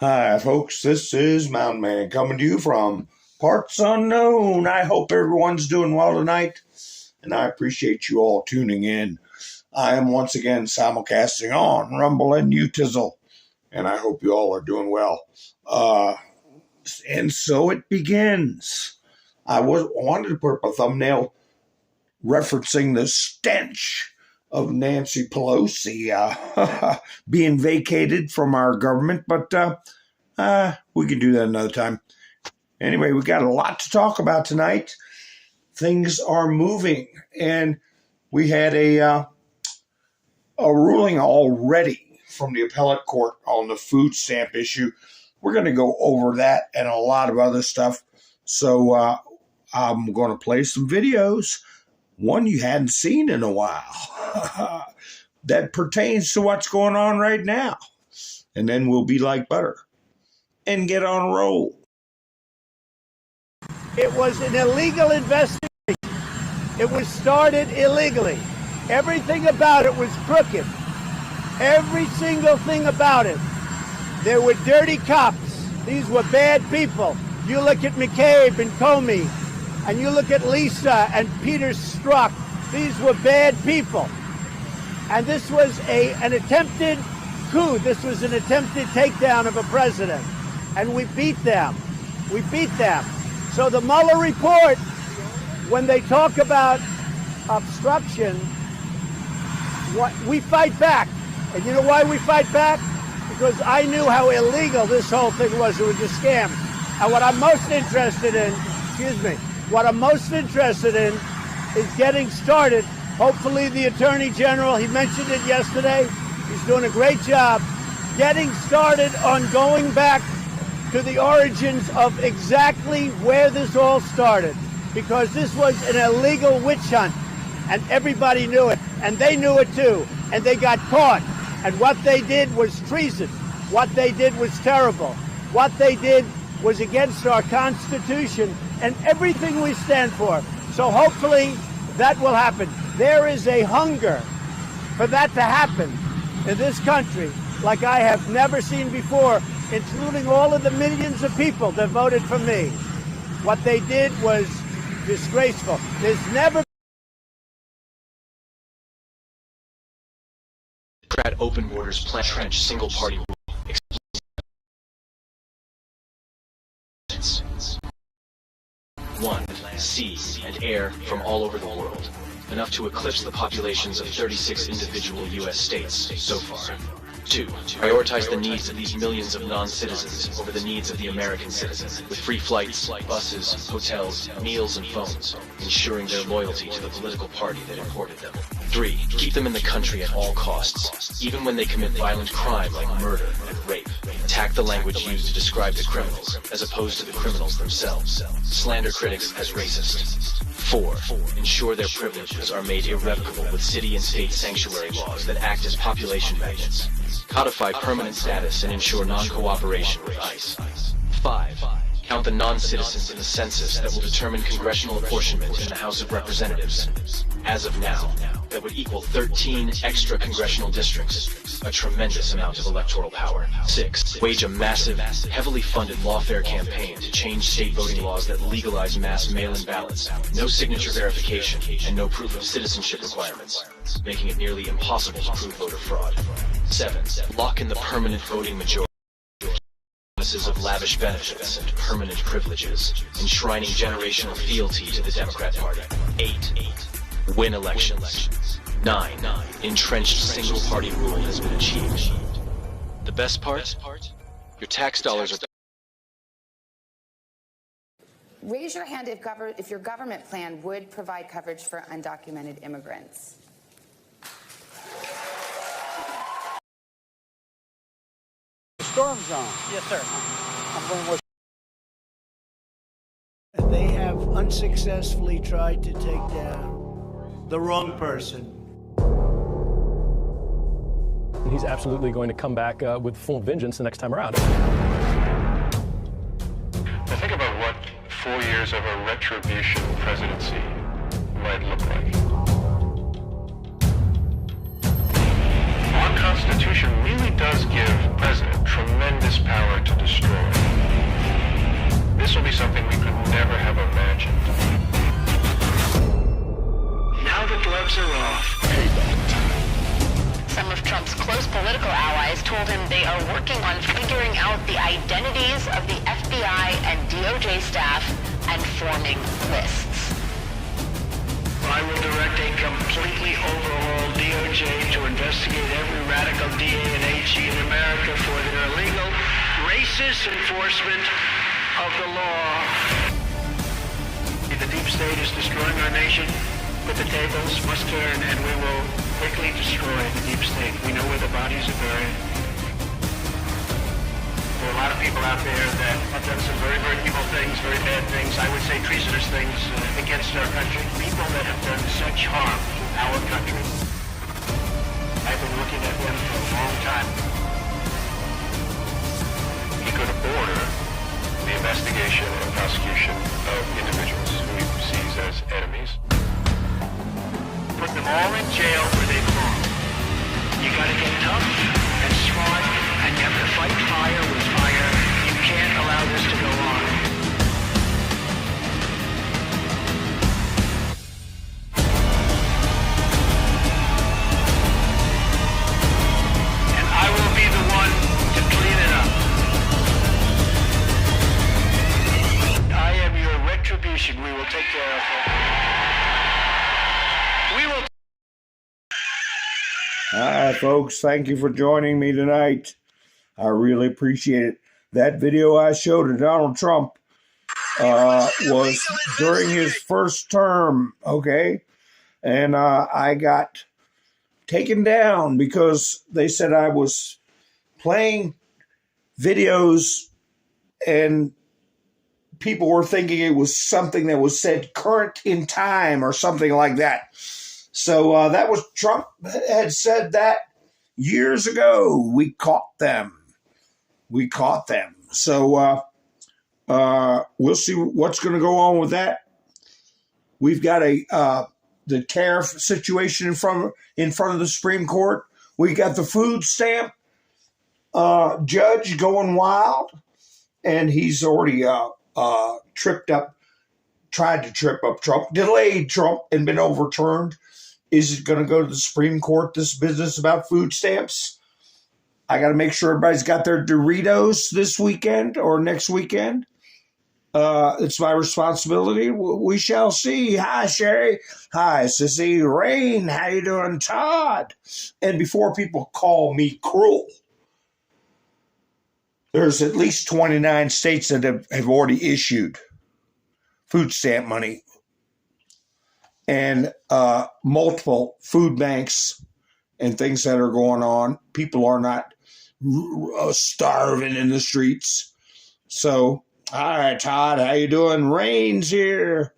Hi, folks. This is Mountain Man coming to you from parts unknown. I hope everyone's doing well tonight, and I appreciate you all tuning in. I am once again simulcasting on Rumble and Utizzle, and I hope you all are doing well. And so it begins. I wanted to put up a thumbnail referencing the stench of Nancy Pelosi being vacated from our government, but we can do that another time. Anyway, we got a lot to talk about tonight. Things are moving, and we had a ruling already from the appellate court on the food stamp issue. We're going to go over that and a lot of other stuff. So I'm going to play some videos, one you hadn't seen in a while, that pertains to what's going on right now. And then we'll be like butter and get on a roll. It was an illegal investigation. It was started illegally. Everything about it was crooked. Every single thing about it. There were dirty cops. These were bad people. You look at McCabe and Comey, and you look at Lisa and Peter Strzok. These were bad people. And this was an attempted coup. This was an attempted takedown of a president. And we beat them. We beat them. So the Mueller report, when they talk about obstruction, we fight back. And you know why we fight back? Because I knew how illegal this whole thing was. It was a scam. And what I'm most interested in, what I'm most interested in is getting started. Hopefully the Attorney General, he mentioned it yesterday, he's doing a great job, getting started on going back to the origins of exactly where this all started. Because this was an illegal witch hunt, and everybody knew it, and they knew it too, and they got caught. And what they did was treason. What they did was terrible. What they did was against our Constitution and everything we stand for. So hopefully that will happen. There is a hunger for that to happen in this country like I have never seen before, including all of the millions of people that voted for me. What they did was disgraceful. There's never open borders plan trench single party rule. One, sea and air from all over the world, enough to eclipse the populations of 36 individual U.S. states so far. 2, prioritize the needs of these millions of non-citizens over the needs of the American citizen, with free flights, buses, hotels, meals, and phones, ensuring their loyalty to the political party that imported them. 3, keep them in the country at all costs, even when they commit violent crime like murder and rape. Attack the language used to describe the criminals, as opposed to the criminals themselves. Slander critics as racist. 4, ensure their privileges are made irrevocable with city and state sanctuary laws that act as population magnets. Codify permanent status and ensure non-cooperation with ICE. 5, count the non-citizens in the census that will determine congressional apportionment in the House of Representatives. As of now, that would equal 13 extra congressional districts, a tremendous amount of electoral power. 6, wage a massive, heavily funded lawfare campaign to change state voting laws that legalize mass mail-in ballots, no signature verification, and no proof of citizenship requirements, making it nearly impossible to prove voter fraud. 7, lock in the permanent voting majority of lavish benefits and permanent privileges, enshrining generational fealty to the Democrat Party. 8, win elections. 9, entrenched single-party rule has been achieved. The best part? Your tax dollars are... Raise your hand if your government plan would provide coverage for undocumented immigrants. storm zone. Yes, sir. I'm going with. And they have unsuccessfully tried to take down the wrong person. He's absolutely going to come back with full vengeance the next time around. Now think about what 4 years of a retribution presidency might look like. Our Constitution really does give the president tremendous power to guys told him they are working on figuring out the identities of the FBI and DOJ staff and forming lists. I will direct a completely overhauled DOJ to investigate every radical DA and AG in America for their illegal, racist enforcement of the law. The deep state is destroying our nation, but the tables must turn, and we will quickly destroy the deep state. We know where the bodies are buried. There are a lot of people out there that have done some very, very evil things, very bad things, I would say treasonous things against our country. People that have done such harm to our country. I've been looking at them for a long time. He could order the investigation and prosecution of individuals who he sees as enemies. Put them all in jail where they belong. You gotta get tough and smart, and you have to fight fire with fire. You can't allow this to go on. And I will be the one to clean it up. I am your retribution. We will take care of it. We will. All right, folks, thank you for joining me tonight. I really appreciate it. That video I showed of Donald Trump was during his first term, okay? And I got taken down because they said I was playing videos and people were thinking it was something that was said current in time or something like that. So that was Trump had said that years ago. We caught them. So we'll see what's going to go on with that. We've got the tariff situation in front of the Supreme Court. We got the food stamp judge going wild, and he's already tried to trip up Trump, delayed Trump, and been overturned. Is it going to go to the Supreme Court, this business about food stamps? I got to make sure everybody's got their Doritos this weekend or next weekend. It's my responsibility. We shall see. Hi, Sherry. Hi, Sissy. Rain. How you doing, Todd? And before people call me cruel, there's at least 29 states that have already issued food stamp money, and multiple food banks and things that are going on. People are not starving in the streets. So, hi, Todd. How you doing? Rain's here.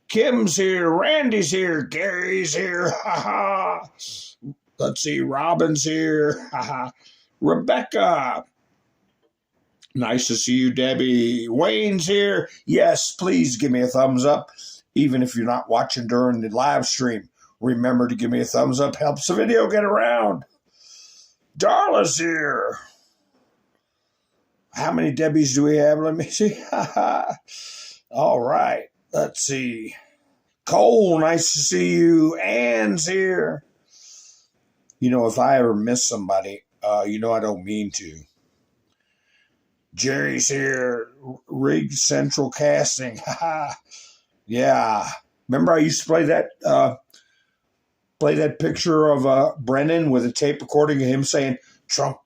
Kim's here. Randy's here. Gary's here. Ha ha. Let's see. Robin's here. Ha ha. Rebecca. Nice to see you, Debbie. Wayne's here. Yes, please give me a thumbs up. Even if you're not watching during the live stream, remember to give me a thumbs up. Helps the video get around. Darla's here. How many Debbies do we have? Let me see. All right. Let's see. Cole, nice to see you. Ann's here. You know, if I ever miss somebody, you know I don't mean to. Jerry's here. Rig Central Casting. Yeah. Remember I used to play that picture of Brennan with a tape recording of him saying Trump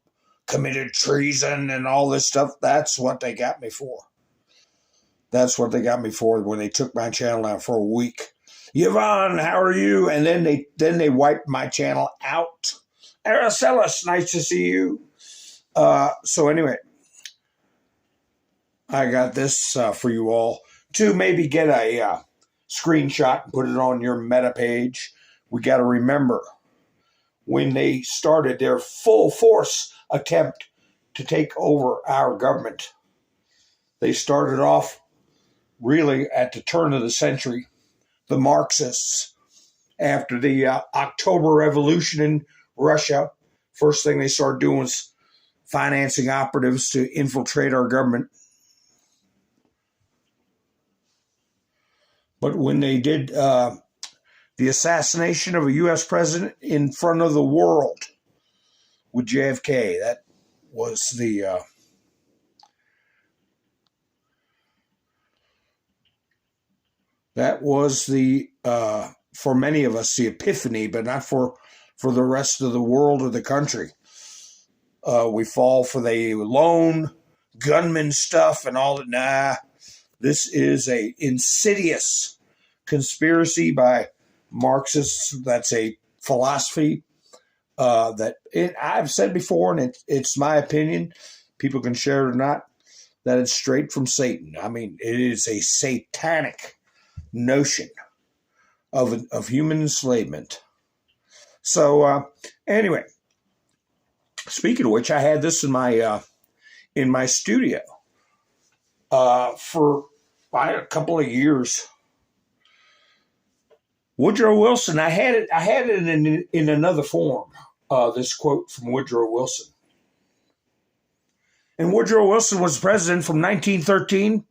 committed treason and all this stuff? That's what they got me for. That's what they got me for when they took my channel down for a week. Yvonne, how are you? And then they wiped my channel out. Aracellus, nice to see you. So anyway, I got this for you all to maybe get a screenshot and put it on your meta page. We got to remember when they started their full force attempt to take over our government, they started off really at the turn of the century, the Marxists. After the October Revolution in Russia, first thing they started doing was financing operatives to infiltrate our government. But when they did the assassination of a U.S. president in front of the world, with JFK. That was the for many of us, the epiphany, but not for the rest of the world or the country. We fall for the lone gunman stuff and all that. Nah, this is a insidious conspiracy by Marxists. That's a philosophy I've said before, and it's my opinion. People can share it or not, that it's straight from Satan. I mean, it is a satanic notion of human enslavement. So anyway, speaking of which, I had this in my studio for a couple of years. Woodrow Wilson, I had it in another form. This quote from Woodrow Wilson. And Woodrow Wilson was president from 1913,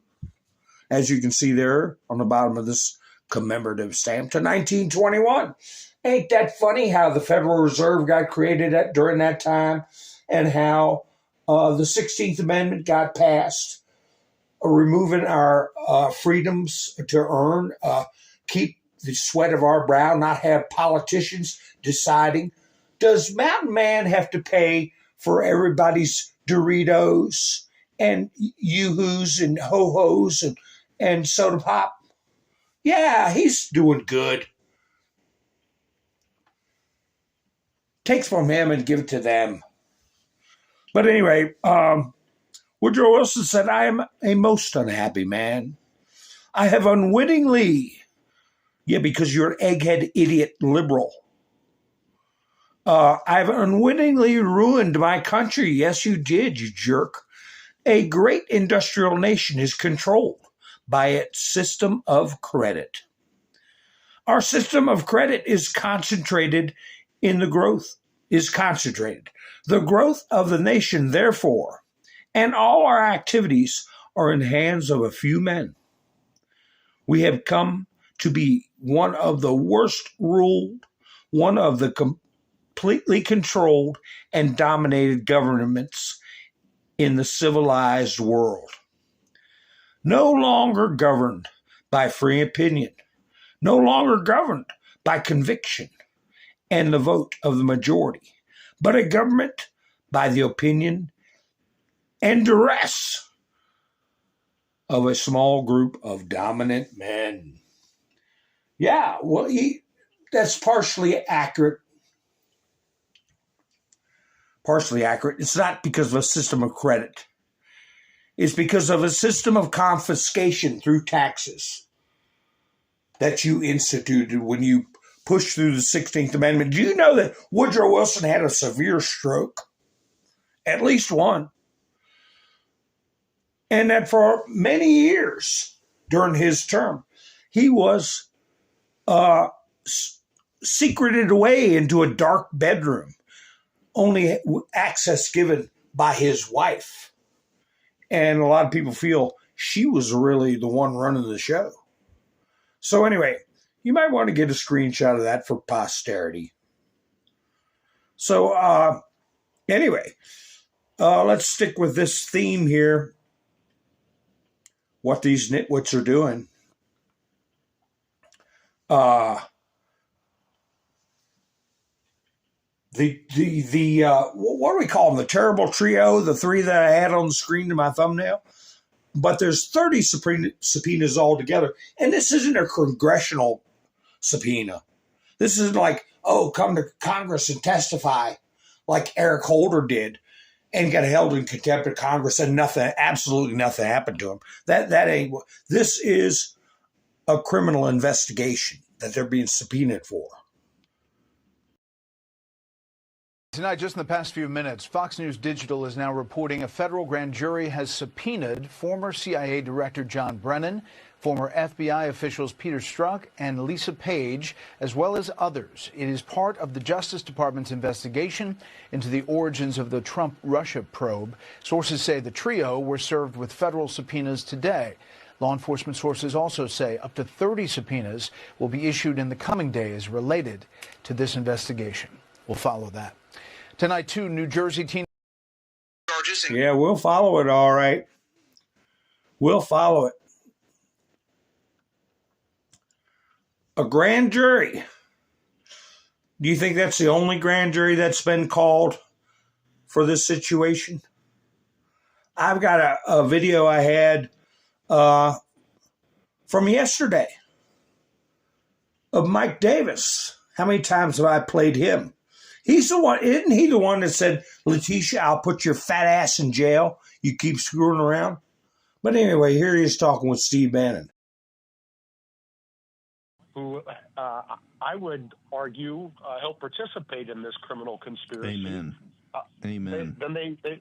as you can see there on the bottom of this commemorative stamp, to 1921. Ain't that funny how the Federal Reserve got created during that time, and how the 16th Amendment got passed, removing our freedoms to earn, keep the sweat of our brow, not have politicians deciding. Does Mountain Man have to pay for everybody's Doritos and Yoo-Hoos and Ho-Hos and soda pop? Yeah, he's doing good. Takes from him and give it to them. But anyway, Woodrow Wilson said, I am a most unhappy man. I have unwittingly, because you're an egghead idiot liberal, I've unwittingly ruined my country. Yes, you did, you jerk. A great industrial nation is controlled by its system of credit. Our system of credit is concentrated in the growth, The growth of the nation, therefore, and all our activities are in the hands of a few men. We have come to be one of the worst ruled, one of the completely controlled and dominated governments in the civilized world. No longer governed by free opinion, no longer governed by conviction and the vote of the majority, but a government by the opinion and duress of a small group of dominant men. Yeah, well, that's partially accurate. It's not because of a system of credit. It's because of a system of confiscation through taxes that you instituted when you pushed through the 16th Amendment. Do you know that Woodrow Wilson had a severe stroke? At least one. And that for many years during his term, he was secreted away into a dark bedroom, only access given by his wife. And a lot of people feel she was really the one running the show. So anyway, you might want to get a screenshot of that for posterity. So anyway, let's stick with this theme here. What these nitwits are doing. What do we call them? The terrible trio, the three that I had on the screen in my thumbnail. But there's 30 subpoenas altogether. And this isn't a congressional subpoena. This isn't like, come to Congress and testify like Eric Holder did and got held in contempt of Congress and absolutely nothing happened to him. That ain't. This is a criminal investigation that they're being subpoenaed for. Tonight, just in the past few minutes, Fox News Digital is now reporting a federal grand jury has subpoenaed former CIA Director John Brennan, former FBI officials Peter Strzok and Lisa Page, as well as others. It is part of the Justice Department's investigation into the origins of the Trump-Russia probe. Sources say the trio were served with federal subpoenas today. Law enforcement sources also say up to 30 subpoenas will be issued in the coming days related to this investigation. We'll follow that. Tonight, two New Jersey teen Charges in Yeah, we'll follow it, all right. We'll follow it. A grand jury. Do you think that's the only grand jury that's been called for this situation? I've got a video I had from yesterday of Mike Davis. How many times have I played him? He's the one, isn't he the one that said, Letitia, I'll put your fat ass in jail. You keep screwing around. But anyway, here he is talking with Steve Bannon. Who I would argue help participate in this criminal conspiracy. Amen. Amen. Then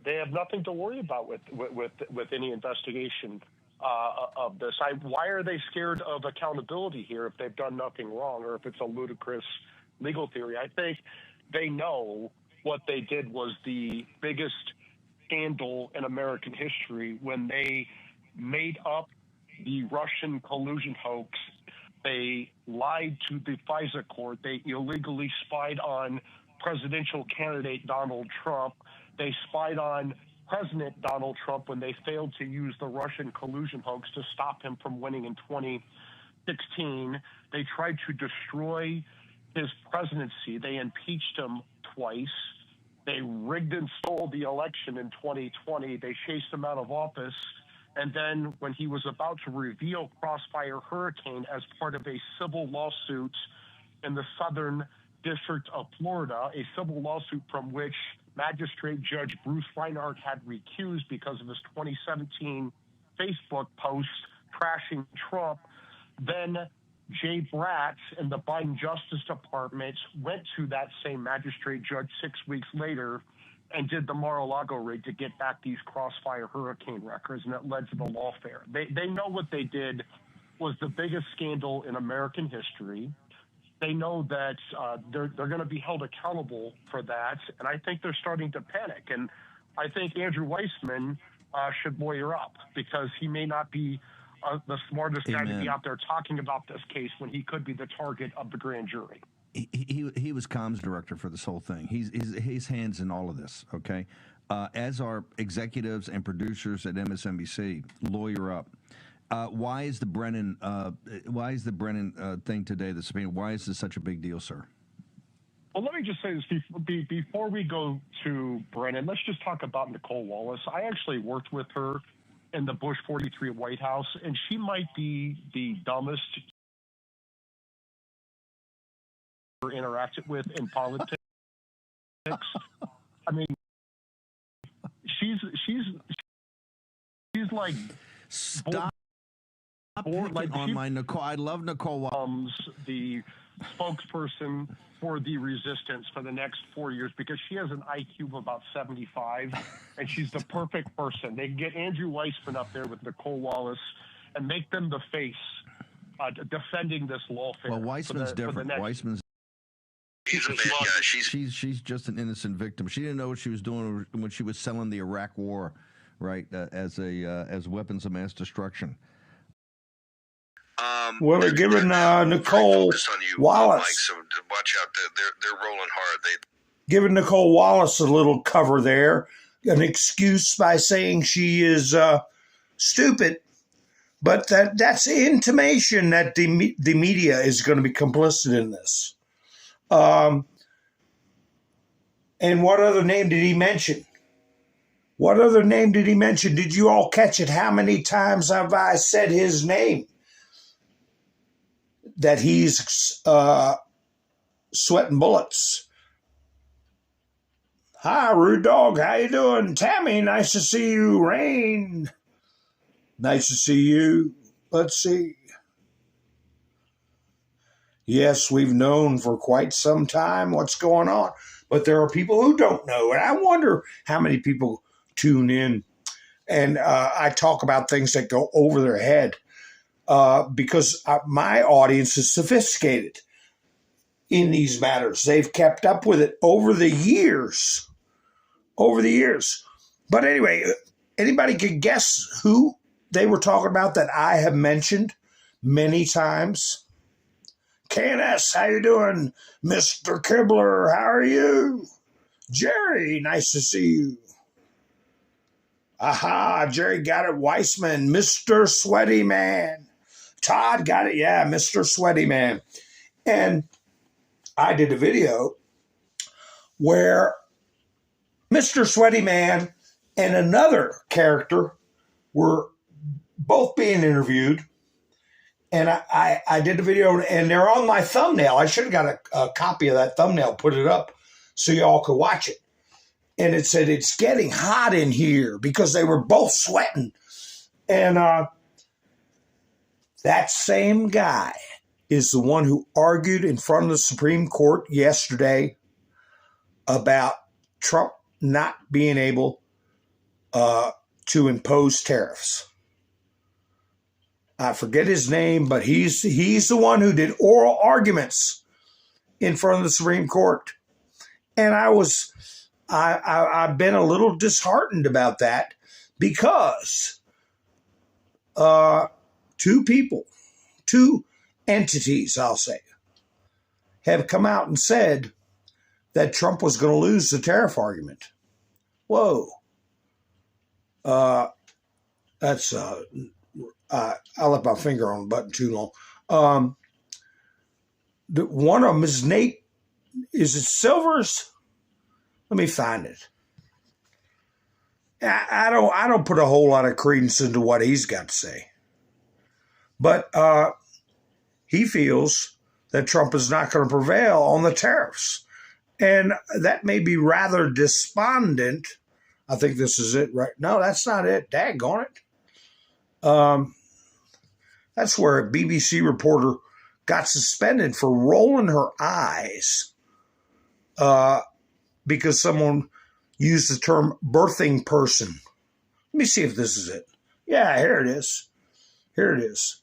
they have nothing to worry about with any investigation of this. Why are they scared of accountability here if they've done nothing wrong or if it's a ludicrous legal theory? I think they know what they did was the biggest scandal in American history when they made up the Russian collusion hoax. They lied to the FISA court. They illegally spied on presidential candidate Donald Trump. They spied on President Donald Trump when they failed to use the Russian collusion hoax to stop him from winning in 2016. They tried to destroy his presidency. They impeached him twice. They rigged and stole the election in 2020. They chased him out of office. And then when he was about to reveal Crossfire Hurricane as part of a civil lawsuit in the Southern District of Florida, a civil lawsuit from which Magistrate Judge Bruce Reinhardt had recused because of his 2017 Facebook post trashing Trump, then Jay Bratz and the Biden Justice Department went to that same magistrate judge 6 weeks later and did the Mar-a-Lago raid to get back these Crossfire Hurricane records, and it led to the lawfare. They know what they did was the biggest scandal in American history. They know that they're going to be held accountable for that, and I think they're starting to panic. And I think Andrew Weissman should lawyer up because he may not be the smartest guy to be out there talking about this case when he could be the target of the grand jury. He was comms director for this whole thing. His hands in all of this. Okay, as are executives and producers at MSNBC, lawyer up. Why is the Brennan thing today, the subpoena? Why is this such a big deal, sir? Well, let me just say this before we go to Brennan. Let's just talk about Nicole Wallace. I actually worked with her in the Bush 43 White House, and she might be the dumbest ever interacted with in politics. I mean, she's like stop picking on my Nicole. I love Nicole Wallace. The spokesperson for the resistance for the next 4 years because she has an IQ of about 75, and she's the perfect person. They can get Andrew Weissman up there with Nicole Wallace and make them the face defending this lawfare. Well, Weissman's different. Weissman's. She's a bad guy. She's just an innocent victim. She didn't know what she was doing when she was selling the Iraq War, right? As weapons of mass destruction. Well, they're giving Nicole Wallace. Mike, so watch out. They're rolling hard. Giving Nicole Wallace a little cover there, an excuse by saying she is stupid, but that's intimation that the media is going to be complicit in this. And what other name did he mention? What other name did he mention? Did you all catch it? How many times have I said his name? That he's sweating bullets. Hi, Rude Dog. How you doing? Tammy, nice to see you. Rain, nice to see you. Let's see. Yes, we've known for quite some time what's going on, but there are people who don't know, and I wonder how many people tune in. And I talk about things that go over their head. Because my audience is sophisticated in these matters. They've kept up with it over the years. But anyway, anybody could guess who they were talking about that I have mentioned many times? KNS, how you doing? Mr. Kibbler, how are you? Jerry, nice to see you. Aha, Jerry got it. Weissman, Mr. Sweaty Man. Todd got it. Yeah, Mr. Sweaty Man. And I did a video where Mr. Sweaty Man and another character were both being interviewed. And I did a video, and they're on my thumbnail. I should have got a copy of that thumbnail, put it up so y'all could watch it. And it said, it's getting hot in here, because they were both sweating. And that same guy is the one who argued in front of the Supreme Court yesterday about Trump not being able to impose tariffs. I forget his name, but he's the one who did oral arguments in front of the Supreme Court. And I've been a little disheartened about that, because two entities, I'll say, have come out and said that Trump was going to lose the tariff argument. Whoa. That's I left my finger on the button too long. One of them is Nate. Is it Silvers? Let me find it. I don't put a whole lot of credence into what he's got to say, but he feels that Trump is not going to prevail on the tariffs, and that may be rather despondent. I think this is it, right? No, that's not it. Daggone it. That's where a BBC reporter got suspended for rolling her eyes because someone used the term birthing person. Let me see if this is it. Yeah, here it is. Here it is.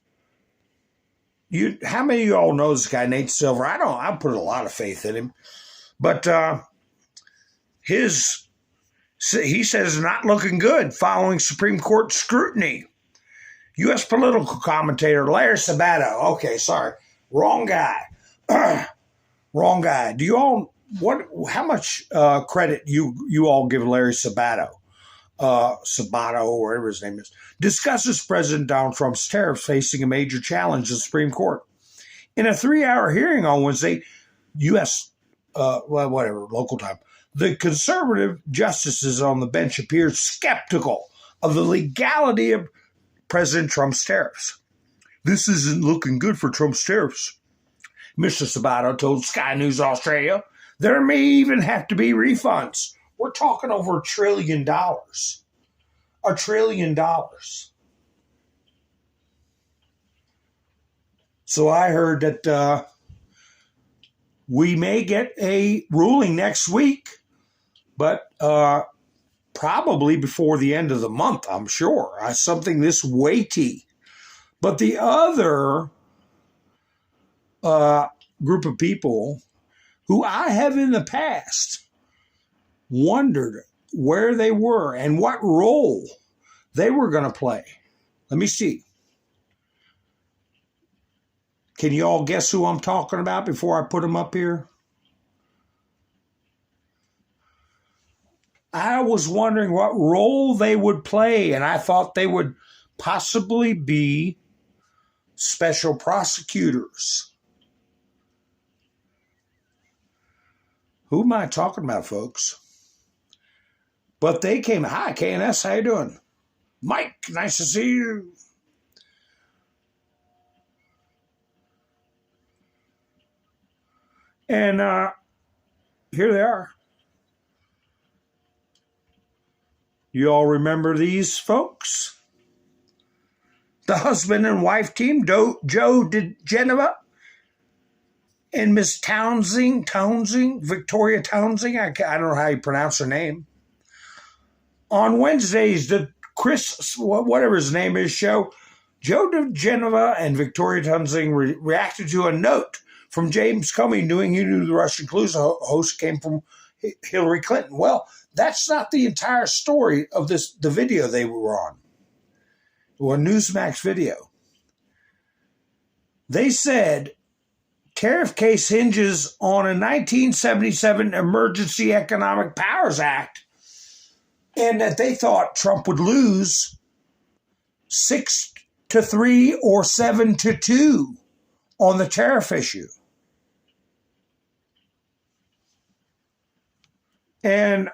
How many of you all know this guy, Nate Silver? I put a lot of faith in him. But he says not looking good following Supreme Court scrutiny. U.S. political commentator Larry Sabato. Okay, sorry. Wrong guy. Wrong guy. Do you all, how much credit you all give Larry Sabato? Sabato, or whatever his name is, discusses President Donald Trump's tariffs facing a major challenge in the Supreme Court. In a 3-hour hearing on Wednesday, U.S., local time, the conservative justices on the bench appeared skeptical of the legality of President Trump's tariffs. This isn't looking good for Trump's tariffs, Mr. Sabato told Sky News Australia. There may even have to be refunds. We're talking over $1 trillion. $1 trillion. So I heard that we may get a ruling next week, but probably before the end of the month, I'm sure. Something this weighty. But the other group of people who I have in the past wondered where they were and what role they were going to play. Let me see. Can you all guess who I'm talking about before I put them up here? I was wondering what role they would play, and I thought they would possibly be special prosecutors. Who am I talking about, folks? But they came. Hi, KNS, how you doing? Mike, nice to see you. And here they are. You all remember these folks? The husband and wife team, Joe DeGenova and Miss Townsing, Victoria Townsing. I don't know how you pronounce her name. On Wednesdays, the Chris, whatever his name is, show, Joe DeGenova and Victoria Townsing reacted to a note from James Comey knowing he knew the Russian collusion host came from Hillary Clinton. Well, that's not the entire story of the video they were on. Or Newsmax video. They said tariff case hinges on a 1977 Emergency Economic Powers Act, and that they thought Trump would lose 6-3 or 7-2 on the tariff issue. And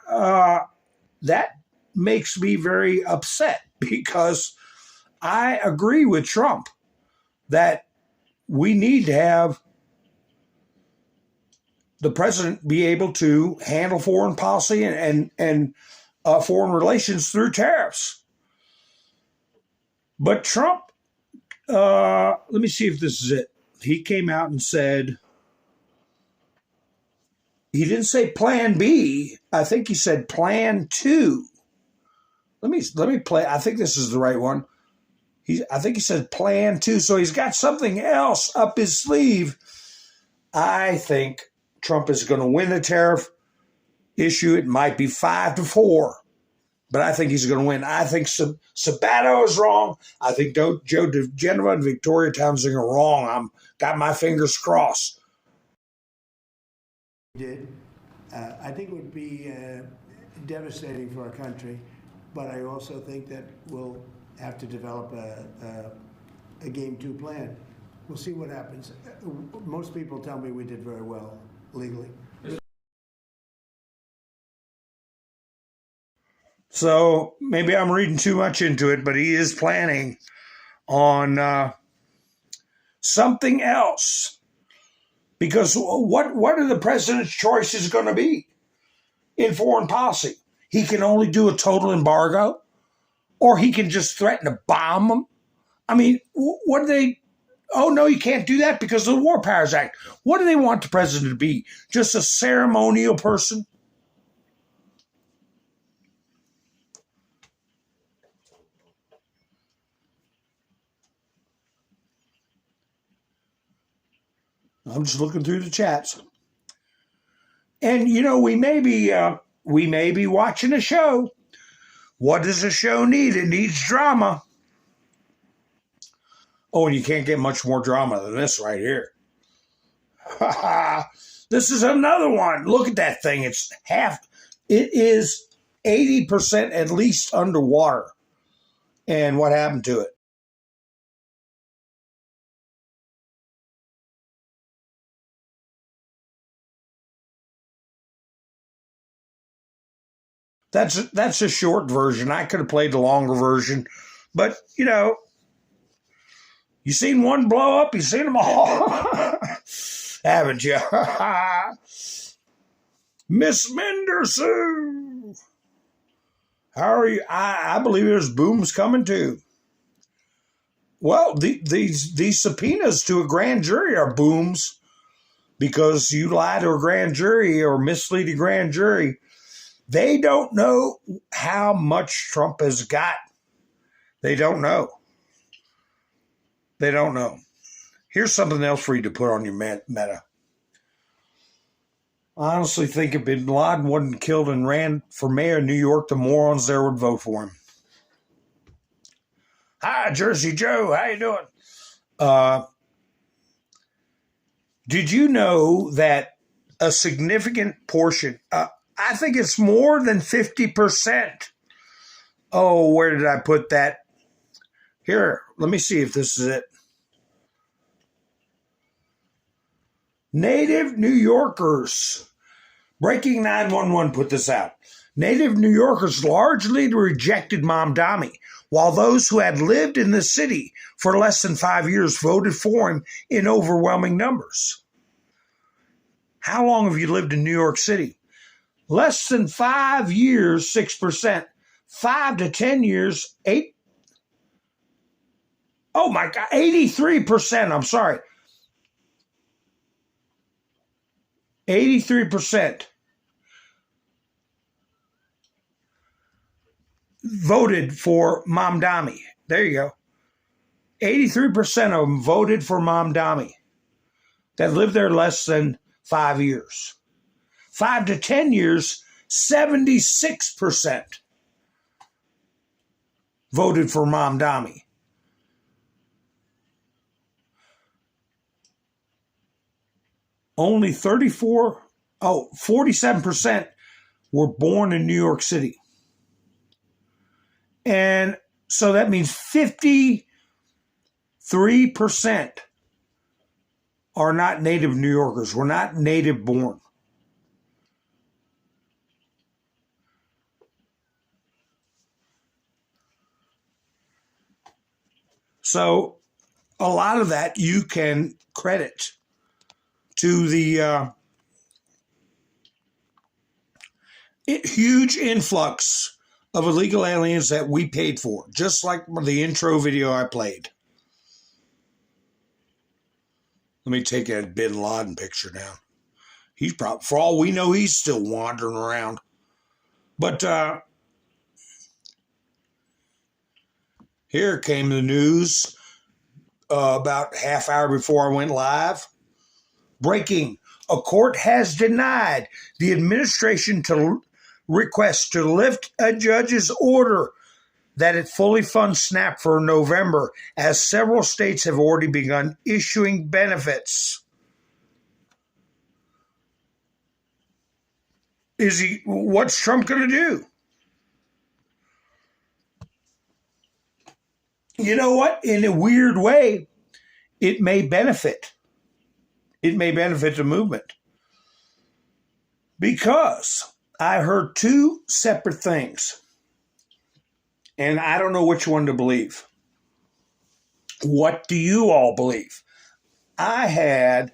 that makes me very upset because I agree with Trump that we need to have the president be able to handle foreign policy and foreign relations through tariffs. But Trump, let me see if this is it. He came out and said, he didn't say Plan B. I think he said Plan 2. Let me play. I think this is the right one. I think he said Plan 2. So he's got something else up his sleeve. I think Trump is going to win the tariff issue. It might be 5-4, but I think he's going to win. I think Sabato is wrong. I think Joe DeGenova and Victoria Townsend are wrong. I'm got my fingers crossed. Did. I think it would be devastating for our country, but I also think that we'll have to develop a Game 2 plan. We'll see what happens. Most people tell me we did very well legally. So maybe I'm reading too much into it, but he is planning on something else. Because what are the president's choices going to be in foreign policy? He can only do a total embargo, or he can just threaten to bomb them. I mean, what do they? Oh, no, you can't do that because of the War Powers Act. What do they want the president to be? Just a ceremonial person? I'm just looking through the chats. And, you know, we may be watching a show. What does a show need? It needs drama. Oh, and you can't get much more drama than this right here. This is another one. Look at that thing. It is 80% at least underwater. And what happened to it? That's a short version. I could have played the longer version, but you know, you seen one blow up, you seen them all, haven't you? Miss Menderson, how are you? I believe there's booms coming too. Well, these subpoenas to a grand jury are booms because you lie to a grand jury or mislead a grand jury. They don't know how much Trump has got. They don't know. They don't know. Here's something else for you to put on your meta. I honestly think if bin Laden wasn't killed and ran for mayor of New York, the morons there would vote for him. Hi, Jersey Joe. How you doing? Did you know that a significant portion... I think it's more than 50%. Oh, where did I put that? Here, let me see if this is it. Native New Yorkers. Breaking 911 put this out. Native New Yorkers largely rejected Mamdani, while those who had lived in the city for less than 5 years voted for him in overwhelming numbers. How long have you lived in New York City? Less than 5 years, 6%. 5 to 10 years, 8. Oh my God, 83%. I'm sorry. 83% voted for Mamdani. There you go. 83% of them voted for Mamdani that lived there less than 5 years. 5 to 10 years, 76% voted for Mamdani. only 47% were born in New York City. And so that means 53% are not native New Yorkers. We're not native born. So a lot of that you can credit to the huge influx of illegal aliens that we paid for, just like the intro video I played. Let me take that Bin Laden picture down. He's probably, for all we know, he's still wandering around. But here came the news about half hour before I went live. Breaking. A court has denied the administration to request to lift a judge's order that it fully funds SNAP for November, as several states have already begun issuing benefits. What's Trump going to do? You know what? In a weird way, it may benefit. It may benefit the movement. Because I heard two separate things. And I don't know which one to believe. What do you all believe? I had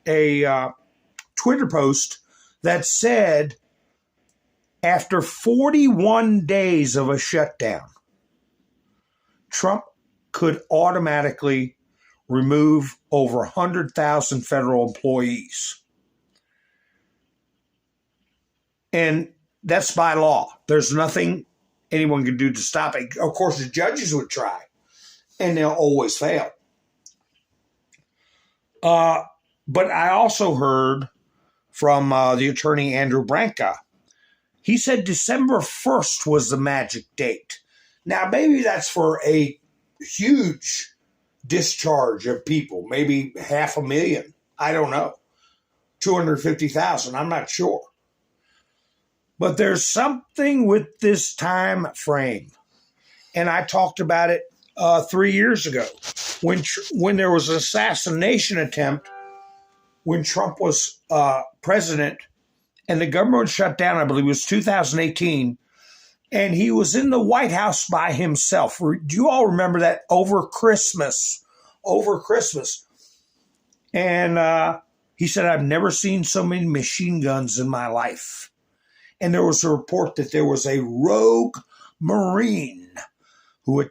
a Twitter post that said after 41 days of a shutdown, Trump could automatically remove over 100,000 federal employees. And that's by law. There's nothing anyone can do to stop it. Of course, the judges would try, and they'll always fail. But I also heard from the attorney Andrew Branca. He said December 1st was the magic date. Now, maybe that's for a huge discharge of people, maybe 500,000. I don't know. 250,000. I'm not sure. But there's something with this time frame. And I talked about it 3 years ago when there was an assassination attempt when Trump was president and the government shut down. I believe it was 2018. And he was in the White House by himself. Do you all remember that? Over Christmas. And he said, I've never seen so many machine guns in my life. And there was a report that there was a rogue Marine who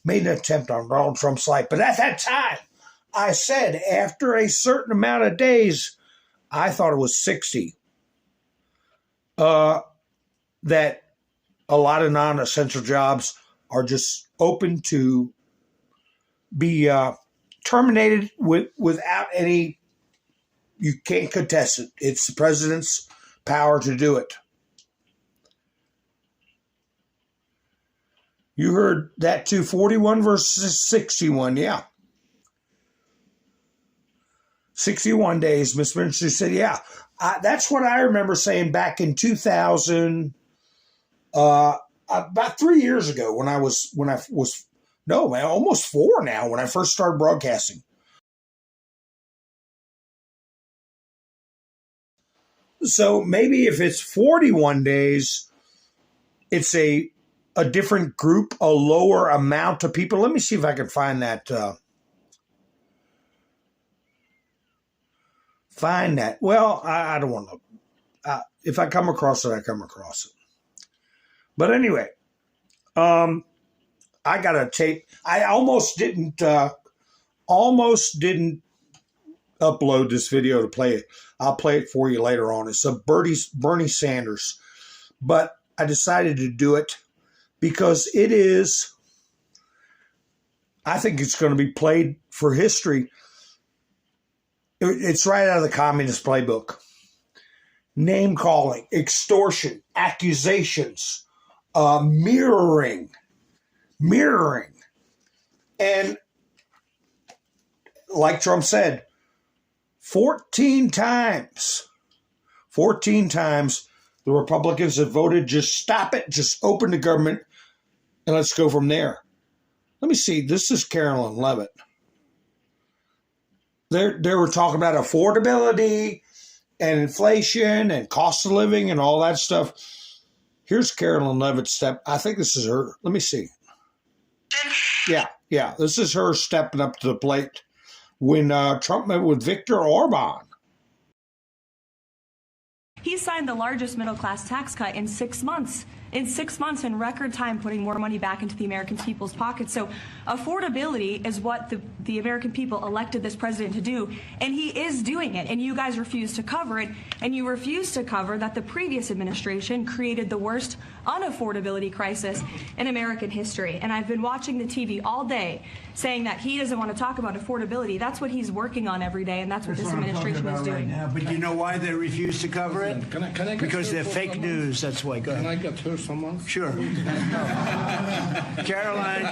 made an attempt on Donald Trump's life. But at that time, I said after a certain amount of days, I thought it was 60, that a lot of non-essential jobs are just open to be terminated without any, you can't contest it. It's the president's power to do it. You heard that too, 41 versus 61, yeah. 61 days, Miss Minister said, yeah. That's what I remember saying back in 2000, about 3 years ago almost 4 now, when I first started broadcasting. So maybe if it's 41 days, it's a different group, a lower amount of people. Let me see if I can find that. Well, I don't want to. If I come across it, I come across it. But anyway, I got a tape. I almost didn't upload this video to play it. I'll play it for you later on. It's a Bernie Sanders. But I decided to do it because I think it's going to be played for history. It's right out of the communist playbook. Name calling, extortion, accusations, mirroring. And like Trump said, 14 times. 14 times the Republicans have voted, just stop it, just open the government, and let's go from there. Let me see. This is Carolyn Levitt. They were talking about affordability and inflation and cost of living and all that stuff. Here's Carolyn Levitt's step. I think this is her. Let me see. Yeah. This is her stepping up to the plate when Trump met with Viktor Orban. He signed the largest middle-class tax cut in 6 months. In 6 months, in record time, putting more money back into the American people's pockets. So affordability is what the American people elected this president to do, and he is doing it, and you guys refuse to cover it, and you refuse to cover that the previous administration created the worst unaffordability crisis in American history. And I've been watching the TV all day saying that he doesn't want to talk about affordability. That's what he's working on every day, and that's what this administration is doing. Right now. But you know why they refuse to cover it? Can I Because they're fake news, that's why. Go ahead. Can I get her someone? Sure. Caroline,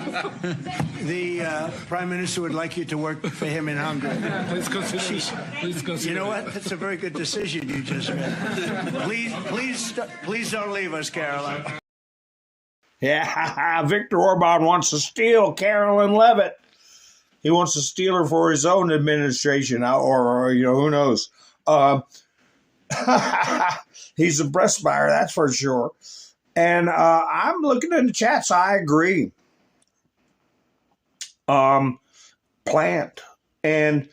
the Prime Minister would like you to work for him in Hungary. Please consider. You know what? That's a very good decision you just made. Please don't leave us, Caroline. Yeah, Viktor Orban wants to steal Carolyn Levitt. He wants to steal her for his own administration, or who knows. He's a breast buyer, that's for sure. And I'm looking in the chats. I agree. Plant and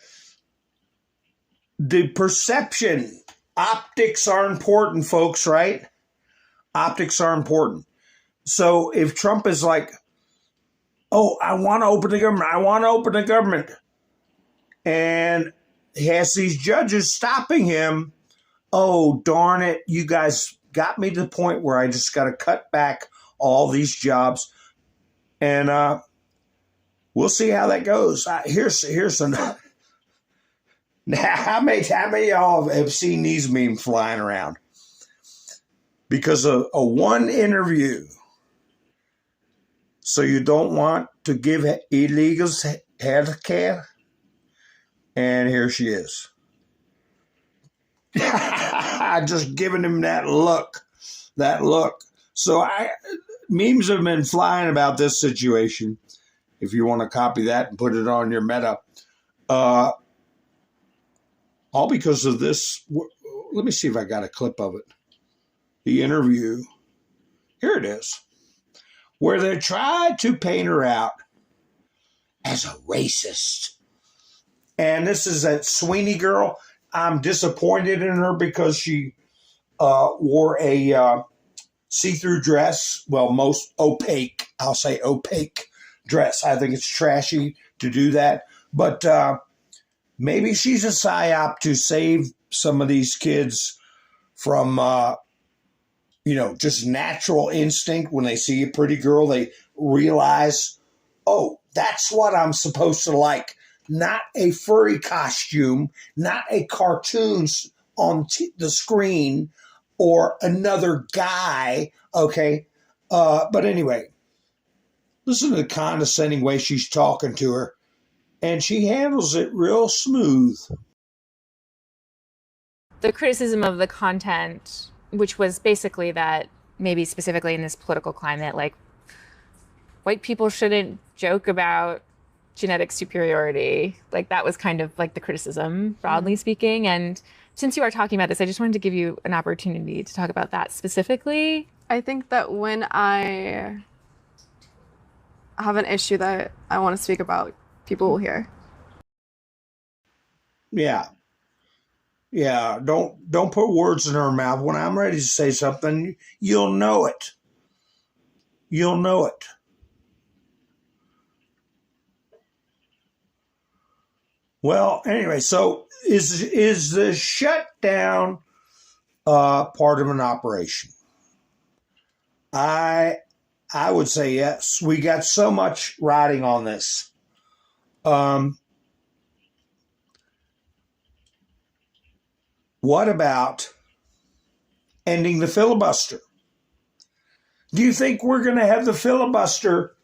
the perception. Optics are important, folks, right? Optics are important. So if Trump is like, oh, I want to open the government, and he has these judges stopping him, oh, darn it, you guys got me to the point where I just got to cut back all these jobs. And we'll see how that goes. Here's another. Now, how many of y'all have seen these memes flying around? Because of a one interview. So you don't want to give illegals health care? And here she is. Just giving him that look. So memes have been flying about this situation. If you want to copy that and put it on your meta. All because of this. Let me see if I got a clip of it. The interview. Here it is. Where they tried to paint her out as a racist. And this is that Sweeney girl. I'm disappointed in her because she wore a see-through dress. Well, most opaque, I'll say opaque dress. I think it's trashy to do that. But maybe she's a psyop to save some of these kids from, just natural instinct. When they see a pretty girl, they realize, oh, that's what I'm supposed to like. Not a furry costume, not a cartoon on the screen or another guy, okay? But anyway, listen to the condescending way she's talking to her, and she handles it real smooth. The criticism of the content, which was basically that maybe specifically in this political climate, like white people shouldn't joke about genetic superiority. Like that was kind of like the criticism, broadly speaking. And since you are talking about this, I just wanted to give you an opportunity to talk about that specifically. I think that when I have an issue that I want to speak about, people will hear. Yeah. Don't put words in her mouth. When I'm ready to say something, you'll know it. Well, anyway, so is the shutdown part of an operation? I would say yes. We got so much riding on this. What about ending the filibuster? Do you think we're going to have the filibuster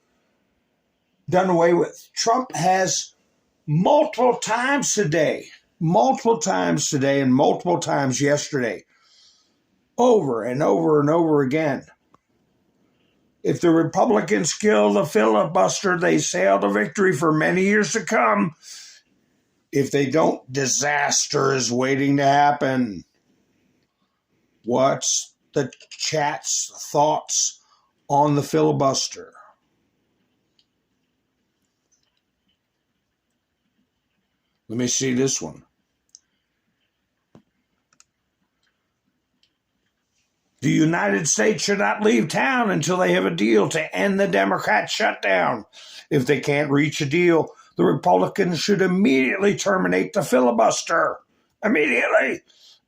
done away with? Trump has multiple times today multiple times today and multiple times yesterday, over and over and over again. If the Republicans kill the filibuster, they sail to victory for many years to come. If they don't, disaster is waiting to happen. What's the chat's thoughts on the filibuster? Let me see this one. The United States should not leave town until they have a deal to end the Democrat shutdown. If they can't reach a deal, the Republicans should immediately terminate the filibuster. Immediately.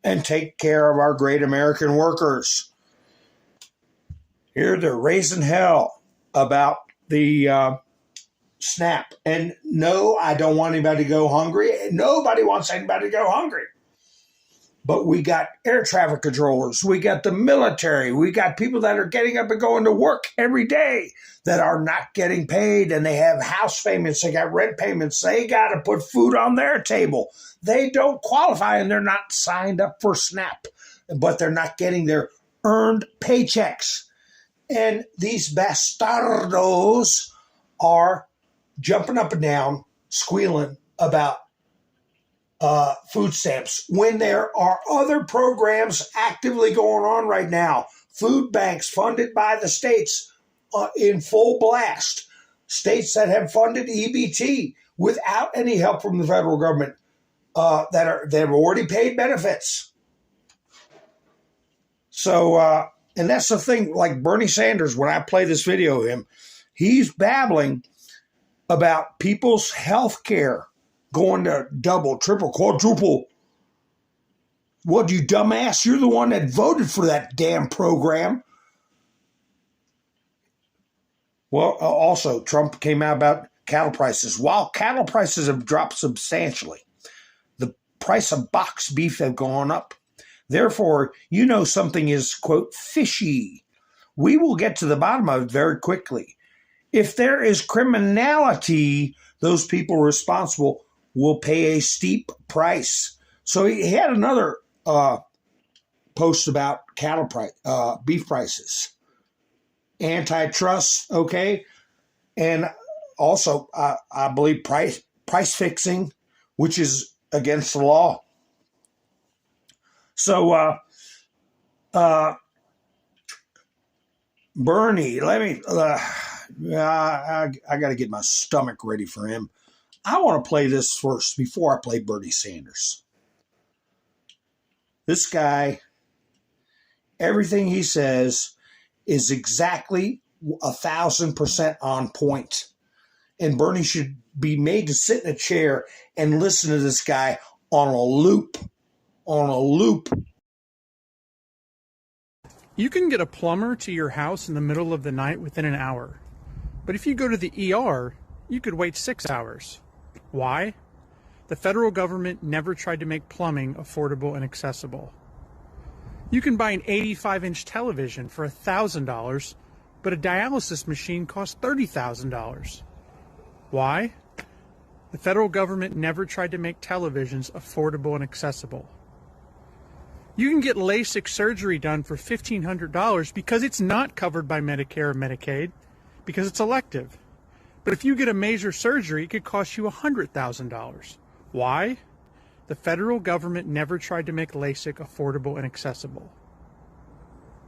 And take care of our great American workers. Here they're raising hell about the SNAP. And no, I don't want anybody to go hungry. Nobody wants anybody to go hungry. But we got air traffic controllers. We got the military. We got people that are getting up and going to work every day that are not getting paid, and they have house payments. They got rent payments. They got to put food on their table. They don't qualify, and they're not signed up for SNAP, but they're not getting their earned paychecks. And these bastardos are jumping up and down, squealing about food stamps when there are other programs actively going on right now. Food banks funded by the states in full blast. States that have funded EBT without any help from the federal government that have already paid benefits. So, and that's the thing, like Bernie Sanders, when I play this video of him, he's babbling about people's health care going to double, triple, quadruple. What, you dumbass? You're the one that voted for that damn program. Well, also, Trump came out about cattle prices. While cattle prices have dropped substantially, the price of boxed beef have gone up. Therefore, you know something is, quote, fishy. We will get to the bottom of it very quickly. If there is criminality, those people responsible will pay a steep price. So he had another post about cattle price, beef prices, antitrust, okay, and also I believe price fixing, which is against the law. So Bernie, let me. I got to get my stomach ready for him. I want to play this first before I play Bernie Sanders. This guy, everything he says is exactly 1,000% on point. And Bernie should be made to sit in a chair and listen to this guy on a loop. On a loop. You can get a plumber to your house in the middle of the night within an hour. But if you go to the ER, you could wait 6 hours. Why? The federal government never tried to make plumbing affordable and accessible. You can buy an 85-inch television for $1,000, but a dialysis machine costs $30,000. Why? The federal government never tried to make televisions affordable and accessible. You can get LASIK surgery done for $1,500 because it's not covered by Medicare or Medicaid, because it's elective. But if you get a major surgery, it could cost you $100,000. Why? The federal government never tried to make LASIK affordable and accessible.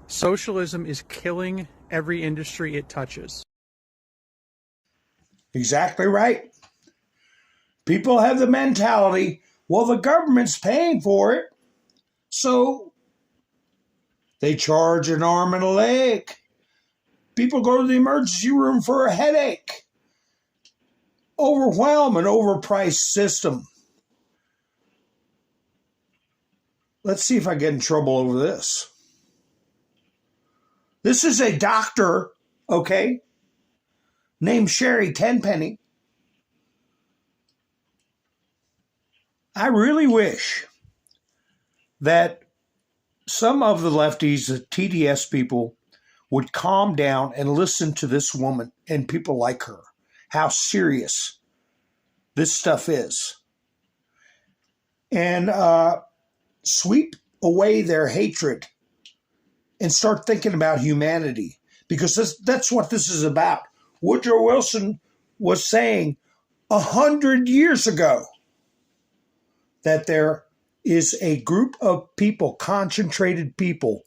Socialism is killing every industry it touches. Exactly right. People have the mentality, well, the government's paying for it, so they charge an arm and a leg. People go to the emergency room for a headache. Overwhelm an overpriced system. Let's see if I get in trouble over this. This is a doctor, okay, named Sherry Tenpenny. I really wish that some of the lefties, the TDS people, would calm down and listen to this woman and people like her, how serious this stuff is. and sweep away their hatred and start thinking about humanity, because that's what this is about. Woodrow Wilson was saying 100 years ago that there is a group of people, concentrated people,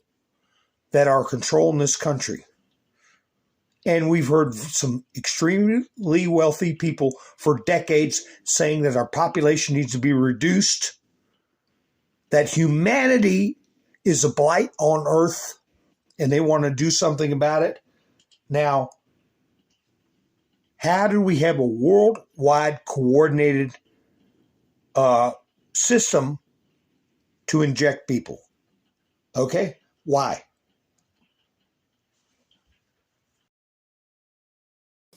that are controlling this country. And we've heard some extremely wealthy people for decades saying that our population needs to be reduced, that humanity is a blight on Earth, and they want to do something about it. Now, how do we have a worldwide coordinated system to inject people? Okay? Why?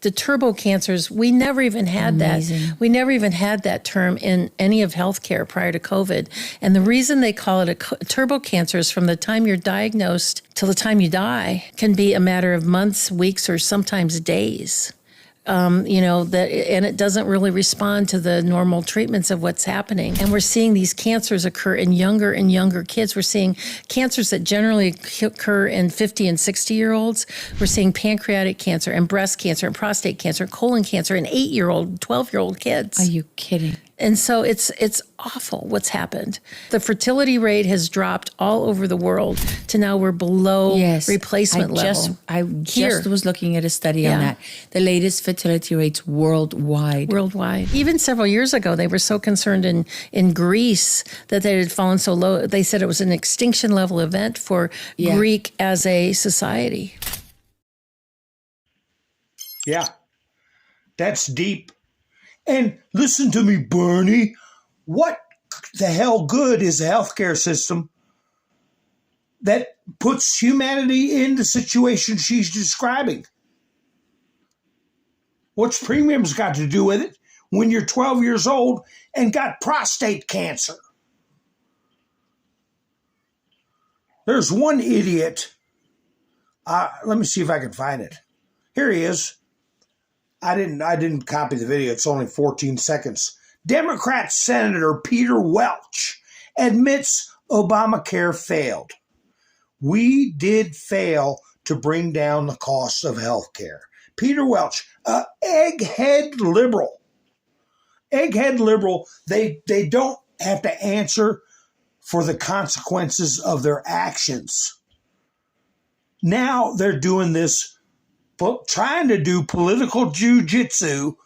The turbo cancers, we never even had that. We never even had that term in any of healthcare prior to COVID. And the reason they call it a turbo cancer is from the time you're diagnosed till the time you die can be a matter of months, weeks, or sometimes days. And it doesn't really respond to the normal treatments of what's happening. And we're seeing these cancers occur in younger and younger kids. We're seeing cancers that generally occur in 50 and 60-year-olds. We're seeing pancreatic cancer and breast cancer and prostate cancer and colon cancer in 8-year-old, 12-year-old kids. Are you kidding? And so it's awful what's happened. The fertility rate has dropped all over the world to now we're below replacement level. I just was looking at a study on that. The latest fertility rates worldwide. Even several years ago, they were so concerned in Greece that they had fallen so low. They said it was an extinction level event for Greek as a society. Yeah, that's deep. And listen to me, Bernie. What the hell good is a healthcare system that puts humanity in the situation she's describing? What's premiums got to do with it when you're 12 years old and got prostate cancer? There's one idiot. Let me see if I can find it. Here he is. I didn't copy the video. It's only 14 seconds. Democrat Senator Peter Welch admits Obamacare failed. We did fail to bring down the cost of health care. Peter Welch, egghead liberal. Egghead liberal, they don't have to answer for the consequences of their actions. Now they're doing this, trying to do political jujitsu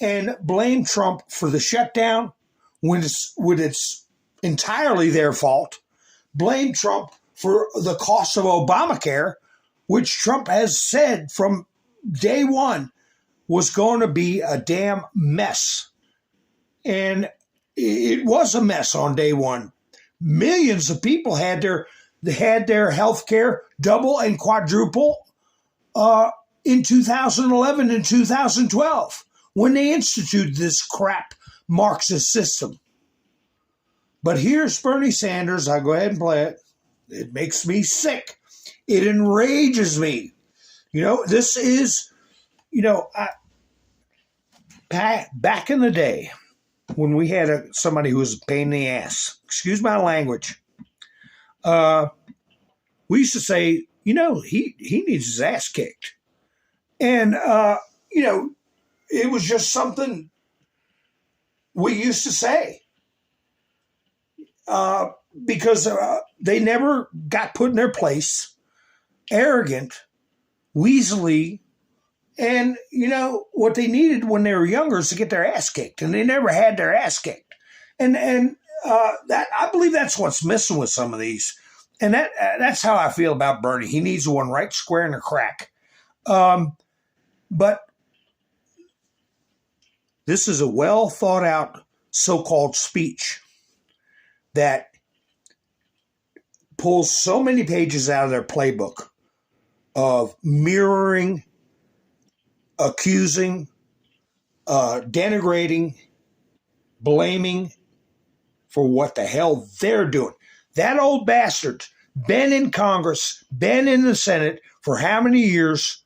and blame Trump for the shutdown when it's entirely their fault. Blame Trump for the cost of Obamacare, which Trump has said from day one was going to be a damn mess. And it was a mess on day one. Millions of people had their health care double and quadruple in 2011 and 2012 when they instituted this crap Marxist system. But here's Bernie Sanders. I'll go ahead and play it. It makes me sick. It enrages me. This is, back in the day when we had somebody who was a pain in the ass, excuse my language, we used to say, he needs his ass kicked. And, it was just something we used to say because they never got put in their place, arrogant, weaselly, and, what they needed when they were younger is to get their ass kicked, and they never had their ass kicked. And that I believe that's what's missing with some of these. And that's how I feel about Bernie. He needs one right square in the crack. But this is a well thought out so-called speech that pulls so many pages out of their playbook of mirroring, accusing, denigrating, blaming for what the hell they're doing. That old bastard, been in Congress, been in the Senate for how many years?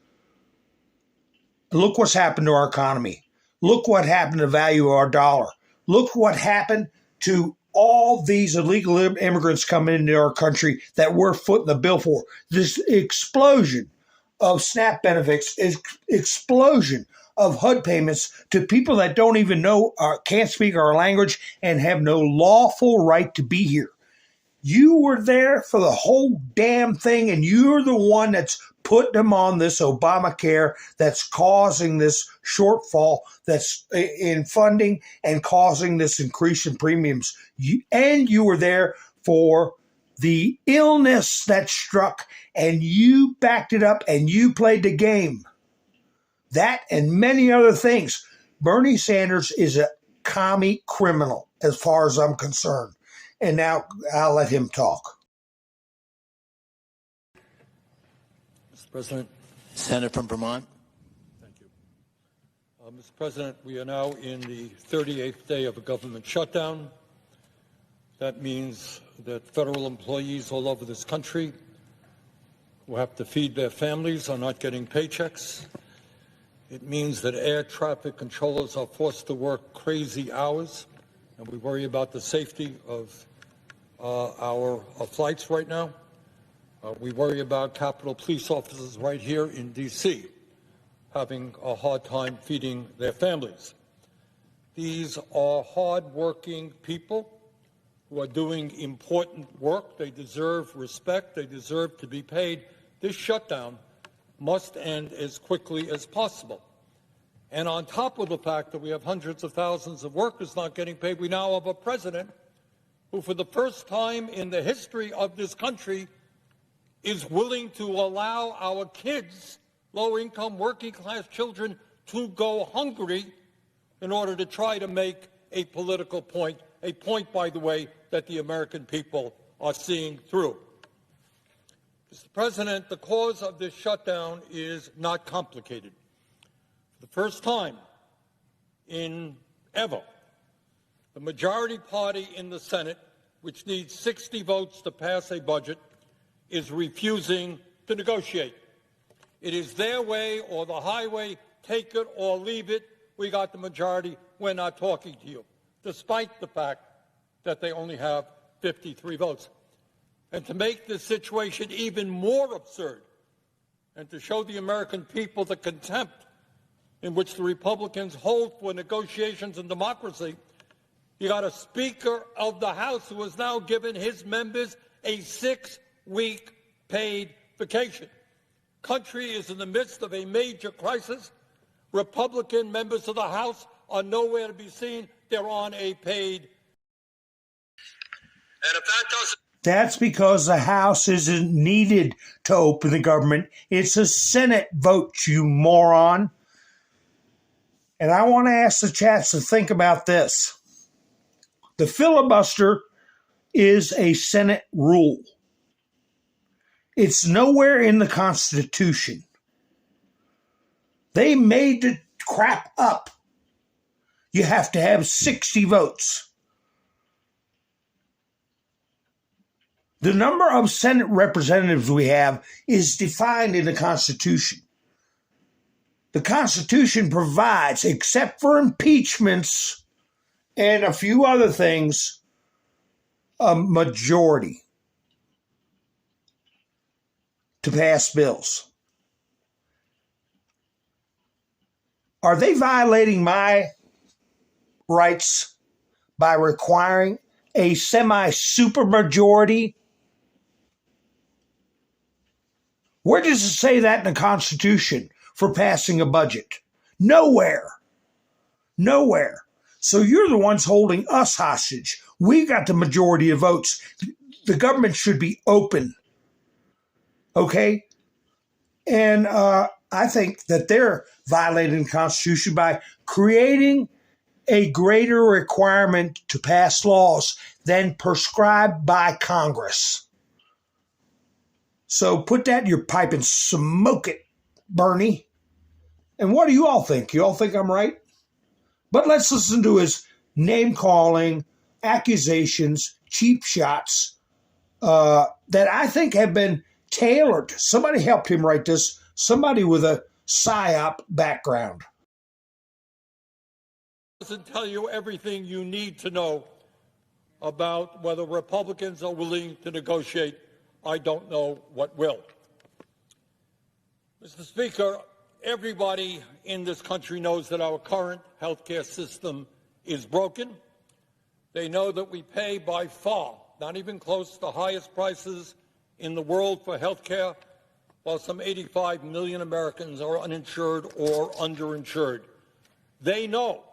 Look what's happened to our economy. Look what happened to the value of our dollar. Look what happened to all these illegal immigrants coming into our country that we're footing the bill for. This explosion of SNAP benefits, explosion of HUD payments to people that don't even know, can't speak our language, and have no lawful right to be here. You were there for the whole damn thing, and you're the one that's put them on this Obamacare that's causing this shortfall that's in funding and causing this increase in premiums. You were there for the illness that struck, and you backed it up and you played the game. That and many other things. Bernie Sanders is a commie criminal as far as I'm concerned. And now I'll let him talk. Mr. President. Senator from Vermont. Thank you. Mr. President, we are now in the 38th day of a government shutdown. That means that federal employees all over this country who have to feed their families are not getting paychecks. It means that air traffic controllers are forced to work crazy hours, and we worry about the safety of our flights right now. We worry about Capitol Police officers right here in D.C. having a hard time feeding their families. These are hard-working people who are doing important work. They deserve respect. They deserve to be paid. This shutdown must end as quickly as possible. And on top of the fact that we have hundreds of thousands of workers not getting paid, we now have a president who, for the first time in the history of this country, is willing to allow our kids, low-income, working-class children, to go hungry in order to try to make a political point, a point, by the way, that the American people are seeing through. Mr. President, the cause of this shutdown is not complicated. For the first time in ever, the majority party in the Senate, which needs 60 votes to pass a budget, is refusing to negotiate. It is their way or the highway, take it or leave it. We got the majority, we're not talking to you, despite the fact that they only have 53 votes. And to make this situation even more absurd, and to show the American people the contempt in which the Republicans hold for negotiations and democracy, you got a Speaker of the House who has now given his members a 6-week paid vacation. Country is in the midst of a major crisis. Republican members of the House are nowhere to be seen. They're on a paid. And if that doesn't... That's because the House isn't needed to open the government. It's a Senate vote, you moron. And I want to ask the chats to think about this. The filibuster is a Senate rule. It's nowhere in the Constitution. They made the crap up. You have to have 60 votes. The number of Senate representatives we have is defined in the Constitution. The Constitution provides, except for impeachments and a few other things, a majority to pass bills. Are they violating my rights by requiring a semi-supermajority? Where does it say that in the Constitution for passing a budget? Nowhere. Nowhere. So you're the ones holding us hostage. We got the majority of votes. The government should be open. Okay? And I think that they're violating the Constitution by creating a greater requirement to pass laws than prescribed by Congress. So put that in your pipe and smoke it, Bernie. And what do you all think? You all think I'm right? But let's listen to his name-calling, accusations, cheap shots that I think have been tailored. Somebody helped him write this. Somebody with a PSYOP background. Doesn't tell you everything you need to know about whether Republicans are willing to negotiate, I don't know what will. Mr. Speaker, everybody in this country knows that our current health care system is broken. They know that we pay by far, not even close to the highest prices in the world for health care, while some 85 million Americans are uninsured or underinsured. They know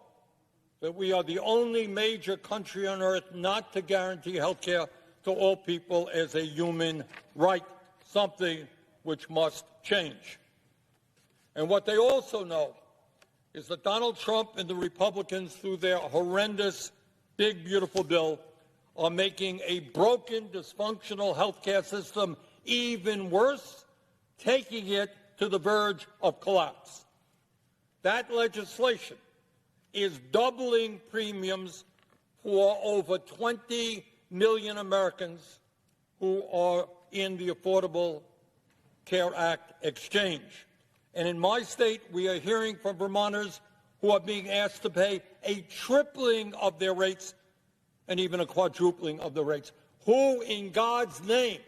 that we are the only major country on earth not to guarantee health care to all people as a human right, something which must change. And what they also know is that Donald Trump and the Republicans, through their horrendous, big, beautiful bill, are making a broken, dysfunctional health care system even worse, taking it to the verge of collapse. That legislation is doubling premiums for over 20 million Americans who are in the Affordable Care Act exchange. And in my state, we are hearing from Vermonters who are being asked to pay a tripling of their rates and even a quadrupling of the rates. Who, in God's name,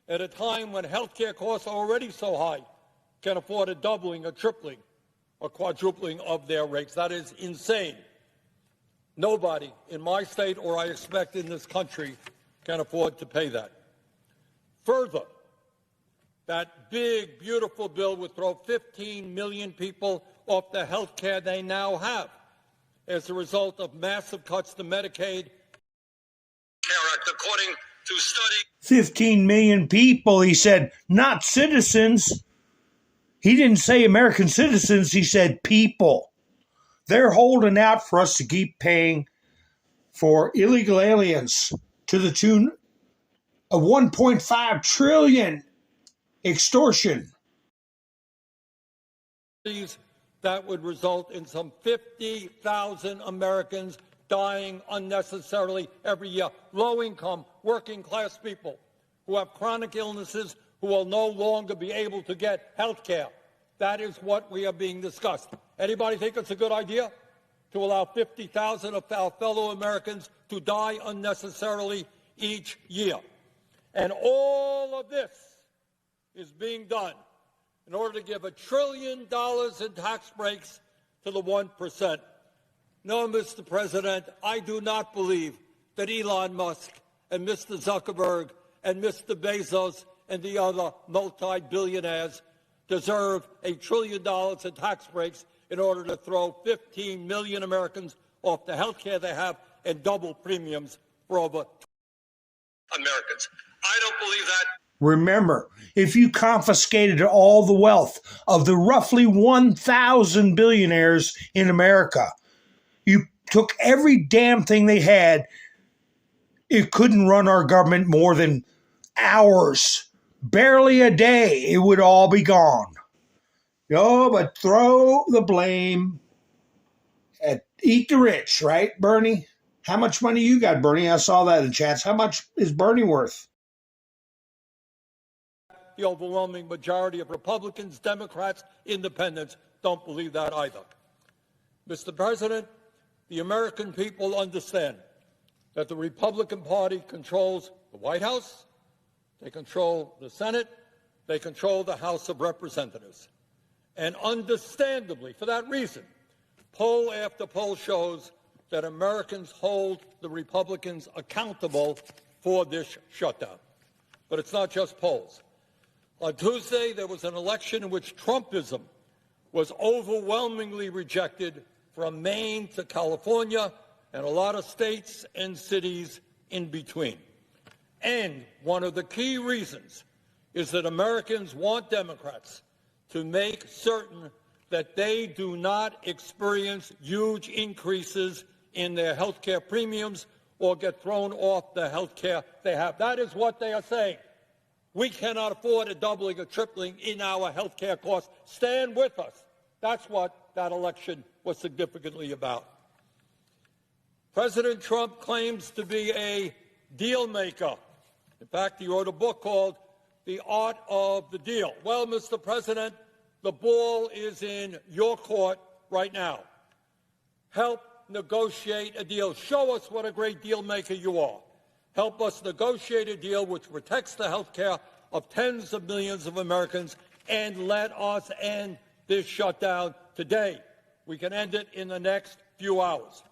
at a time when health care costs are already so high, can afford a doubling, a tripling, or quadrupling of their rates? That is insane. Nobody in my state, or I expect in this country, can afford to pay that. Further, that big, beautiful bill would throw 15 million people off the health care they now have as a result of massive cuts to Medicaid. According to study, 15 million people, he said, not citizens. He didn't say American citizens, he said people. They're holding out for us to keep paying for illegal aliens to the tune of 1.5 trillion extortion. That would result in some 50,000 Americans dying unnecessarily every year. Low-income, working-class people who have chronic illnesses who will no longer be able to get health care. That is what we are being discussed. Anybody think it's a good idea to allow 50,000 of our fellow Americans to die unnecessarily each year? And all of this is being done in order to give $1 trillion in tax breaks to the 1%. No, Mr. President, I do not believe that Elon Musk and Mr. Zuckerberg and Mr. Bezos and the other multi-billionaires deserve $1 trillion in tax breaks in order to throw 15 million Americans off the health care they have and double premiums for over Americans. I don't believe that. Remember, if you confiscated all the wealth of the roughly 1,000 billionaires in America, you took every damn thing they had, it couldn't run our government more than hours, barely a day. It would all be gone. Oh, but throw the blame at eat the rich, right, Bernie? How much money you got, Bernie? I saw that in chats. How much is Bernie worth? The overwhelming majority of Republicans, Democrats, Independents don't believe that either. Mr. President, the American people understand that the Republican Party controls the White House, they control the Senate, they control the House of Representatives. And understandably, for that reason, poll after poll shows that Americans hold the Republicans accountable for this shutdown. But it's not just polls. On Tuesday, there was an election in which Trumpism was overwhelmingly rejected from Maine to California and a lot of states and cities in between. And one of the key reasons is that Americans want Democrats to make certain that they do not experience huge increases in their health care premiums or get thrown off the health care they have. That is what they are saying. We cannot afford a doubling or tripling in our health care costs. Stand with us. That's what that election was significantly about. President Trump claims to be a deal maker. In fact, he wrote a book called The Art of the Deal. Well, Mr. President, the ball is in your court right now. Help negotiate a deal. Show us what a great deal maker you are. Help us negotiate a deal which protects the health care of tens of millions of Americans, and let us end this shutdown today. We can end it in the next few hours.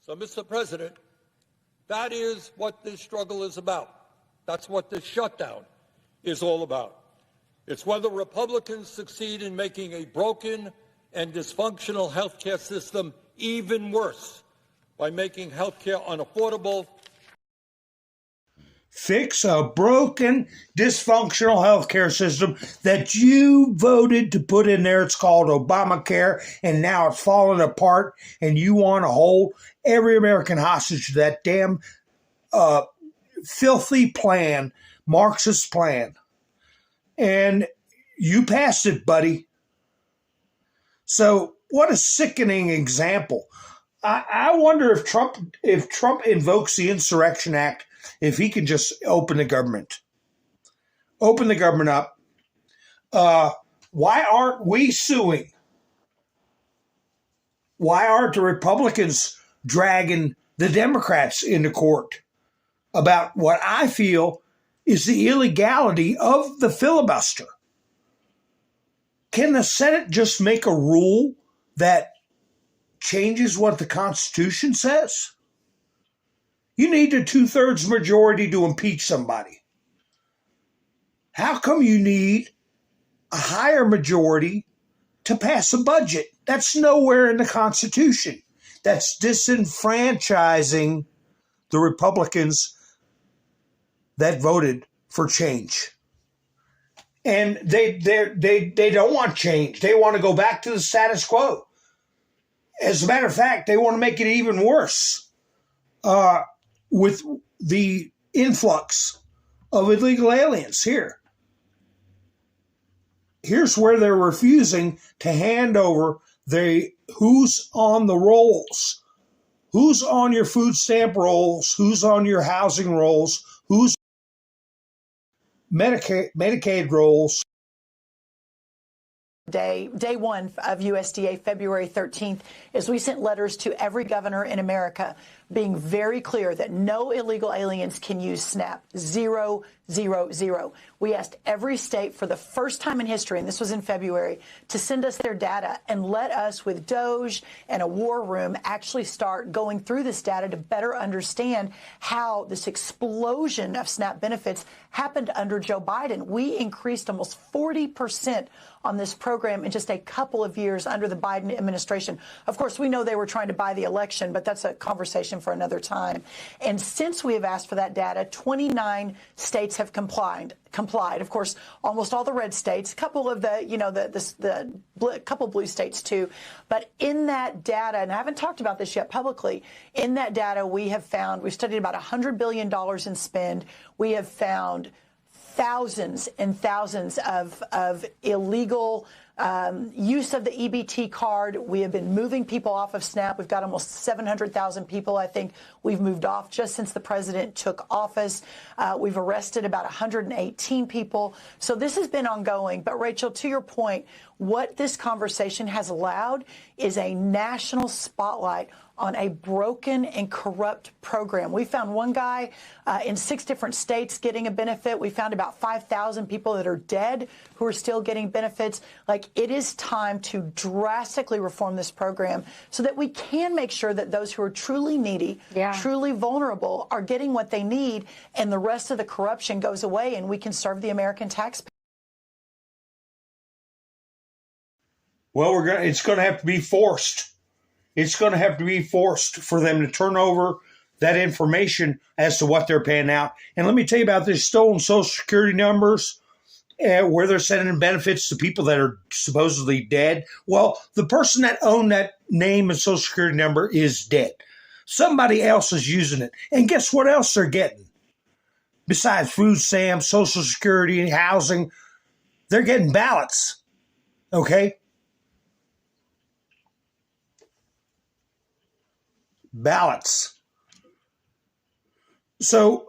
So, Mr. President, that is what this struggle is about. That's what this shutdown is all about. It's whether Republicans succeed in making a broken and dysfunctional health care system even worse by making health care unaffordable. Fix a broken, dysfunctional healthcare system that you voted to put in there. It's called Obamacare, and now it's falling apart, and you want to hold every American hostage to that damn filthy plan, Marxist plan. And you passed it, buddy. So what a sickening example. I wonder if Trump invokes the Insurrection Act, if he can just open the government up. Why aren't we suing? Why aren't the Republicans dragging the Democrats into court about what I feel is the illegality of the filibuster? Can the Senate just make a rule that changes what the Constitution says? You need a 2/3 majority to impeach somebody. How come you need a higher majority to pass a budget? That's nowhere in the Constitution. That's disenfranchising the Republicans that voted for change. And they don't want change. They want to go back to the status quo. As a matter of fact, they want to make it even worse with the influx of illegal aliens here. Here's where they're refusing to hand over who's on the rolls, who's on your food stamp rolls, who's on your housing rolls, who's Medicaid rolls. Day one of USDA, February 13th, is we sent letters to every governor in America being very clear that no illegal aliens can use SNAP. 0, 0, 0. We asked every state for the first time in history, and this was in February, to send us their data and let us, with DOJ and a war room, actually start going through this data to better understand how this explosion of SNAP benefits happened under Joe Biden. We increased almost 40% on this program in just a couple of years under the Biden administration. Of course, we know they were trying to buy the election, but that's a conversation for another time. And since we have asked for that data, 29 states have complied. Of course, almost all the red states, a couple of couple blue states too. But in that data, and I haven't talked about this yet publicly, in that data we've studied about $100 billion in spend. We have found thousands and thousands of illegal use of the EBT card. We have been moving people off of SNAP. We've got almost 700,000 people, I think, we've moved off just since the president took office. We've arrested about 118 people. So this has been ongoing. But, Rachel, to your point, what this conversation has allowed is a national spotlight on a broken and corrupt program. We found one guy in 6 different states getting a benefit. We found about 5,000 people that are dead who are still getting benefits. Like, it is time to drastically reform this program so that we can make sure that those who are truly needy, truly vulnerable, are getting what they need, and the rest of the corruption goes away and we can serve the American taxpayer. Well, it's going to have to be forced. It's going to have to be forced for them to turn over that information as to what they're paying out. And let me tell you about these stolen Social Security numbers, where they're sending benefits to people that are supposedly dead. Well, the person that owned that name and Social Security number is dead. Somebody else is using it. And guess what else they're getting? Besides food stamps, Social Security, housing, they're getting ballots. Okay? Ballots. So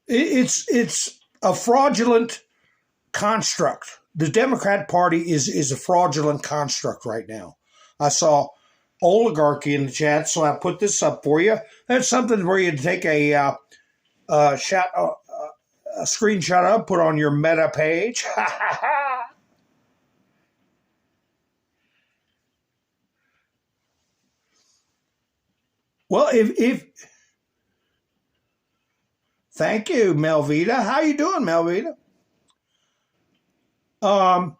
it's a fraudulent construct. The Democrat Party is a fraudulent construct right now. I saw oligarchy in the chat, so I put this up for you. That's something where you take a screenshot of, put on your Meta page. Well, if thank you, Melvita. How you doing, Melvita? Yeah,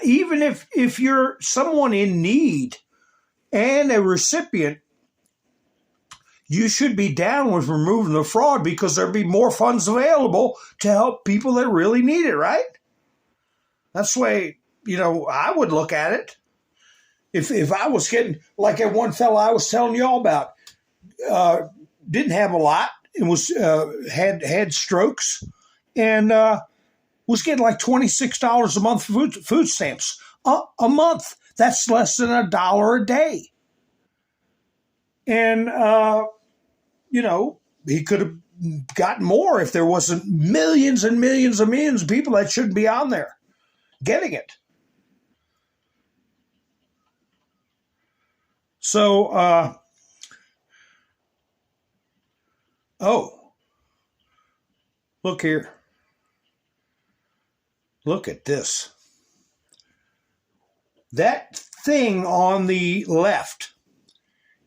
even if you're someone in need and a recipient, you should be down with removing the fraud because there'd be more funds available to help people that really need it, right? That's the way, I would look at it. If I was getting, like that one fellow I was telling y'all about, didn't have a lot, and was had strokes, and was getting like $26 a month for food stamps. A month. That's less than $1 a day. And, he could have gotten more if there wasn't millions and millions and millions of people that shouldn't be on there getting it. So, look here. Look at this. That thing on the left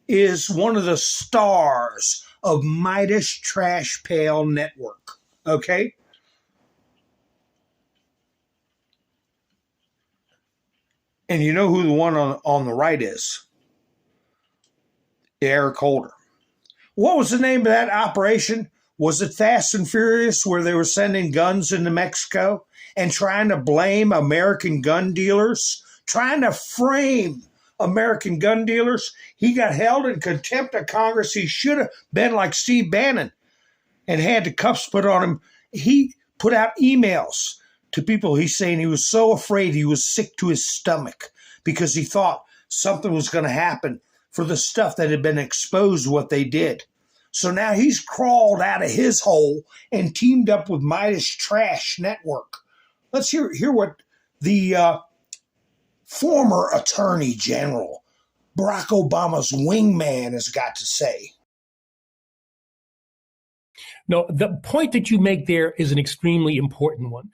is one of the stars of Midas Trash Pail Network. Okay? And you know who the one on the right is? Eric Holder. What was the name of that operation? Was it Fast and Furious, where they were sending guns into Mexico and trying to blame American gun dealers, trying to frame American gun dealers? He got held in contempt of Congress. He should have been like Steve Bannon and had the cuffs put on him. He put out emails to people. He's saying he was so afraid, he was sick to his stomach because he thought something was going to happen for the stuff that had been exposed, what they did. So now he's crawled out of his hole and teamed up with Midas Trash Network. Let's hear what the former Attorney General, Barack Obama's wingman, has got to say. No, the point that you make there is an extremely important one.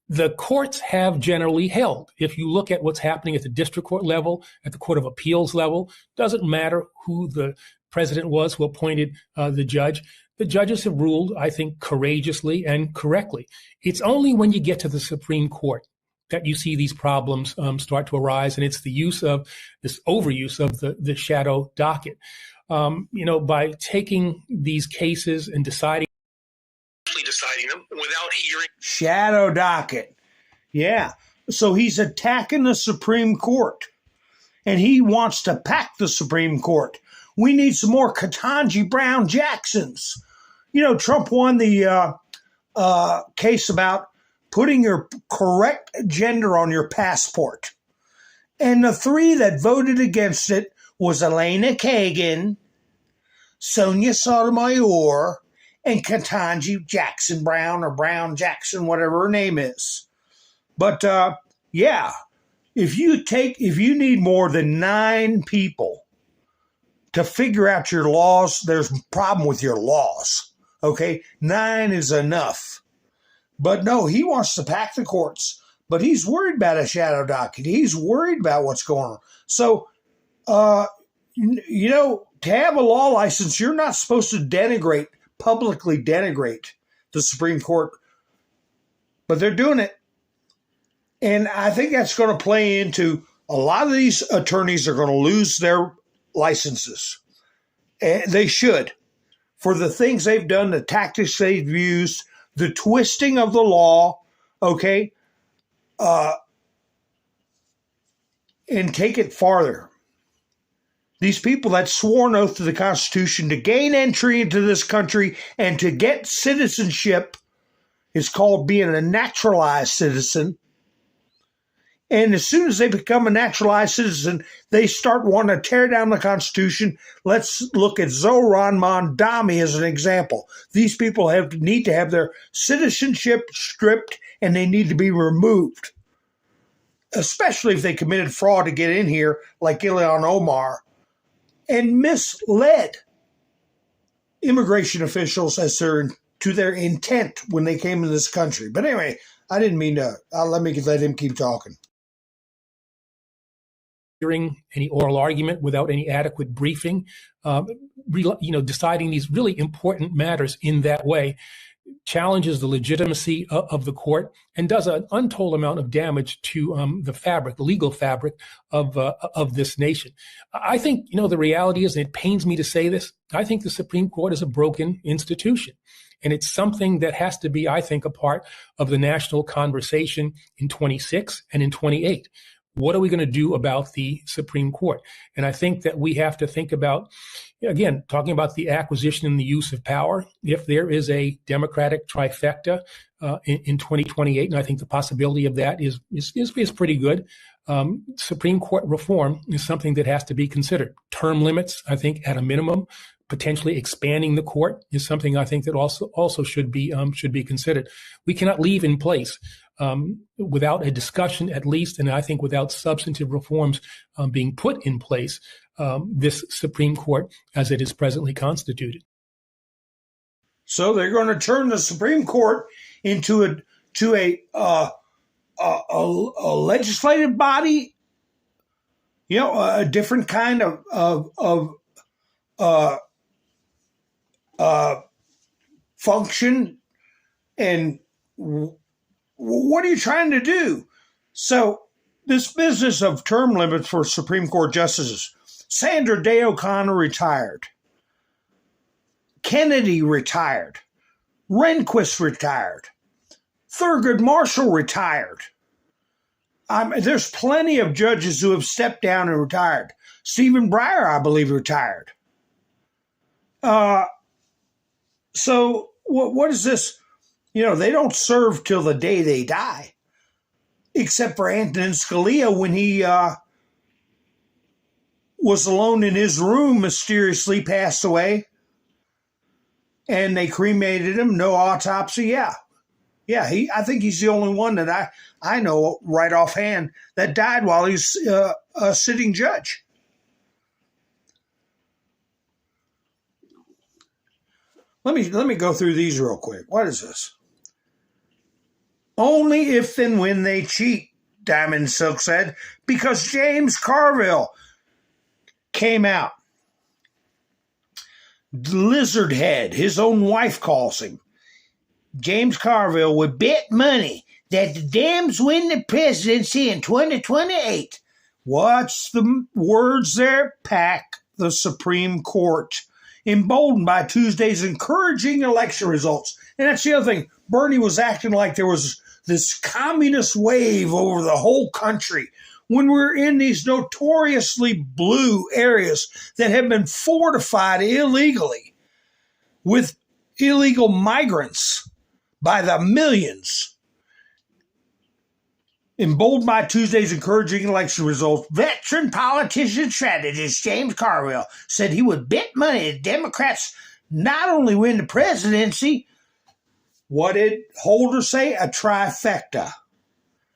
The courts have generally held. If you look at what's happening at the district court level, at the Court of Appeals level, doesn't matter who the president was who appointed the judge. The judges have ruled, I think, courageously and correctly. It's only when you get to the Supreme Court that you see these problems start to arise, and it's the use of this overuse of the shadow docket. By taking these cases and deciding them without hearing. Shadow docket. Yeah. So he's attacking the Supreme Court, and he wants to pack the Supreme Court. We need some more Ketanji Brown Jacksons. Trump won the case about putting your correct gender on your passport. And the three that voted against it was Elena Kagan, Sonia Sotomayor, and Ketanji Jackson Brown, or Brown Jackson, whatever her name is. But if you need more than 9 people to figure out your laws, there's a problem with your laws. Okay? 9 is enough. But no, he wants to pack the courts, but he's worried about a shadow docket. He's worried about what's going on. So, to have a law license, you're not supposed to publicly denigrate the Supreme Court, but they're doing it. And I think that's going to play into a lot of these attorneys are going to lose their licenses. And they should, for the things they've done, the tactics they've used, the twisting of the law, okay, and take it farther. These people that swore an oath to the Constitution to gain entry into this country and to get citizenship is called being a naturalized citizen. And as soon as they become a naturalized citizen, they start wanting to tear down the Constitution. Let's look at Zohran Mamdani as an example. These people need to have their citizenship stripped, and they need to be removed. especially if they committed fraud to get in here, like Ilhan Omar, and misled immigration officials as to their intent when they came into this country. But anyway, I didn't mean to. Let him keep talking. Hearing any oral argument without any adequate briefing, deciding these really important matters in that way challenges the legitimacy of the court and does an untold amount of damage to the legal fabric of this nation. I think, the reality is, and it pains me to say this, I think the Supreme Court is a broken institution. And it's something that has to be, I think, a part of the national conversation in 26 and in 28. What are we going to do about the Supreme Court? And I think that we have to think about, again, talking about the acquisition and the use of power. If there is a Democratic trifecta in 2028, and I think the possibility of that is pretty good, Supreme Court reform is something that has to be considered. Term limits, I think, at a minimum, potentially expanding the court is something I think that also should be considered. We cannot leave in place without a discussion, at least, and I think without substantive reforms being put in place, this Supreme Court as it is presently constituted. So they're going to turn the Supreme Court into a legislative body, a different kind of function. And what are you trying to do? So this business of term limits for Supreme Court justices, Sandra Day O'Connor retired. Kennedy retired. Rehnquist retired. Thurgood Marshall retired. There's plenty of judges who have stepped down and retired. Stephen Breyer, I believe, retired. So what is this? They don't serve till the day they die, except for Antonin Scalia when he was alone in his room, mysteriously passed away, and they cremated him, no autopsy. Yeah, I think he's the only one that I know right offhand that died while he's a sitting judge. Let me go through these real quick. What is this? Only if and when they cheat, Diamond Silk said, because James Carville came out. Lizardhead, his own wife calls him. James Carville would bet money that the Dems win the presidency in 2028. What's the words there? Pack the Supreme Court. Emboldened by Tuesday's encouraging election results. And that's the other thing. Bernie was acting like there was this communist wave over the whole country when we're in these notoriously blue areas that have been fortified illegally with illegal migrants by the millions. Emboldened by Tuesday's encouraging election results, veteran politician strategist James Carville said he would bet money that Democrats not only win the presidency, what did Holder say? A trifecta.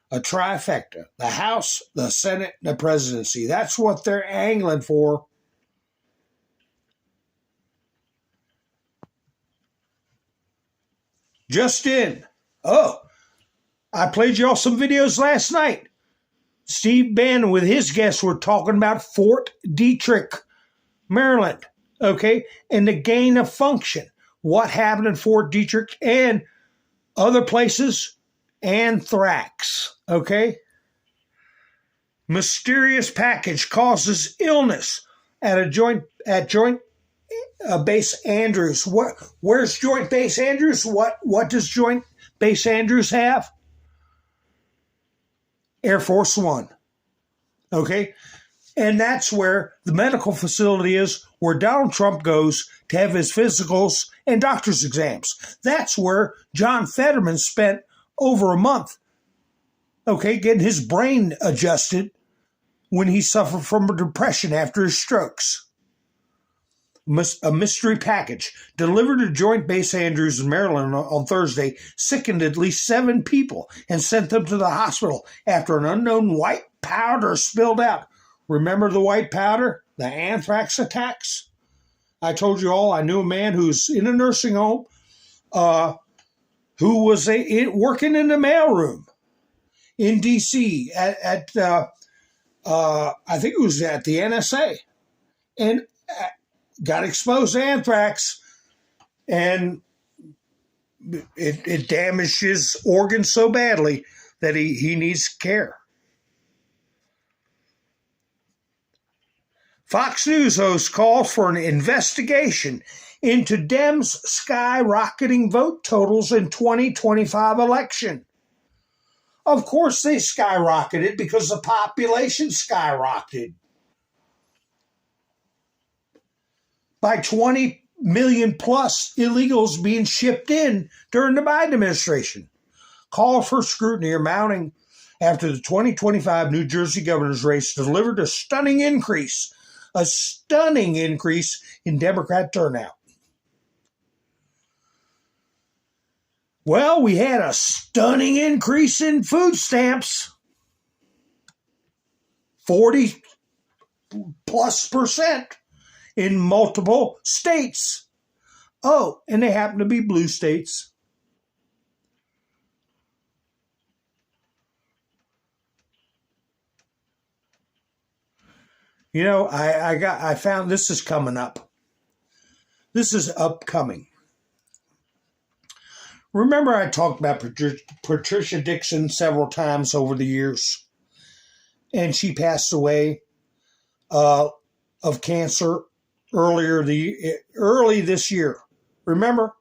A trifecta. The House, the Senate, the presidency. That's what they're angling for. Just in. I played y'all some videos last night. Steve Bannon with his guests were talking about Fort Detrick, Maryland, okay, and the gain of function. What happened in Fort Detrick and other places? Anthrax, okay? Mysterious package causes illness at Joint Base Andrews. Where's Joint Base Andrews? What does Joint Base Andrews have? Air Force One. Okay? And that's where the medical facility is, where Donald Trump goes to have his physicals and doctor's exams. That's where John Fetterman spent over a month, okay, getting his brain adjusted when he suffered from a depression after his strokes. a mystery package delivered to Joint Base Andrews in Maryland on Thursday sickened at least 7 people and sent them to the hospital after an unknown white powder spilled out. Remember the white powder? The anthrax attacks? I told you all I knew a man who's in a nursing home who was working in the mailroom in D.C. at I think it was at the NSA, and got exposed to anthrax, and it damaged his organs so badly that he needs care. Fox News host calls for an investigation into Dems' skyrocketing vote totals in 2025 election. Of course they skyrocketed because the population skyrocketed by 20 million plus illegals being shipped in during the Biden administration. Calls for scrutiny are mounting after the 2025 New Jersey governor's race delivered a stunning increase in Democrat turnout. Well, we had a stunning increase in food stamps, 40+% in multiple states. Oh, and they happen to be blue states. You know, I found this is coming up. This is upcoming. Remember I talked about Patricia Dixon several times over the years, and she passed away of cancer early this year. Remember?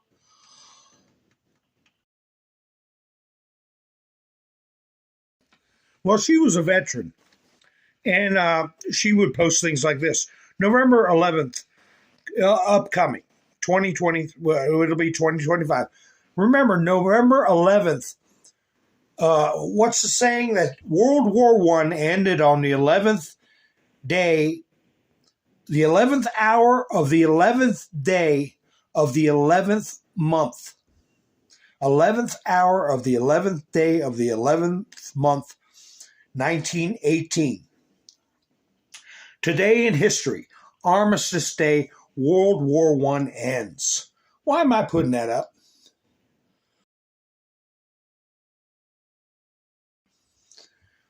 Well, she was a veteran, and she would post things like this. November 11th, upcoming, 2020, well, it'll be 2025. Remember, November 11th, what's the saying? That World War I ended on the 11th day, the 11th hour of the 11th day of the 11th month. 11th hour of the 11th day of the 11th month, 1918. Today in history, Armistice Day, World War I ends. Why am I putting that up?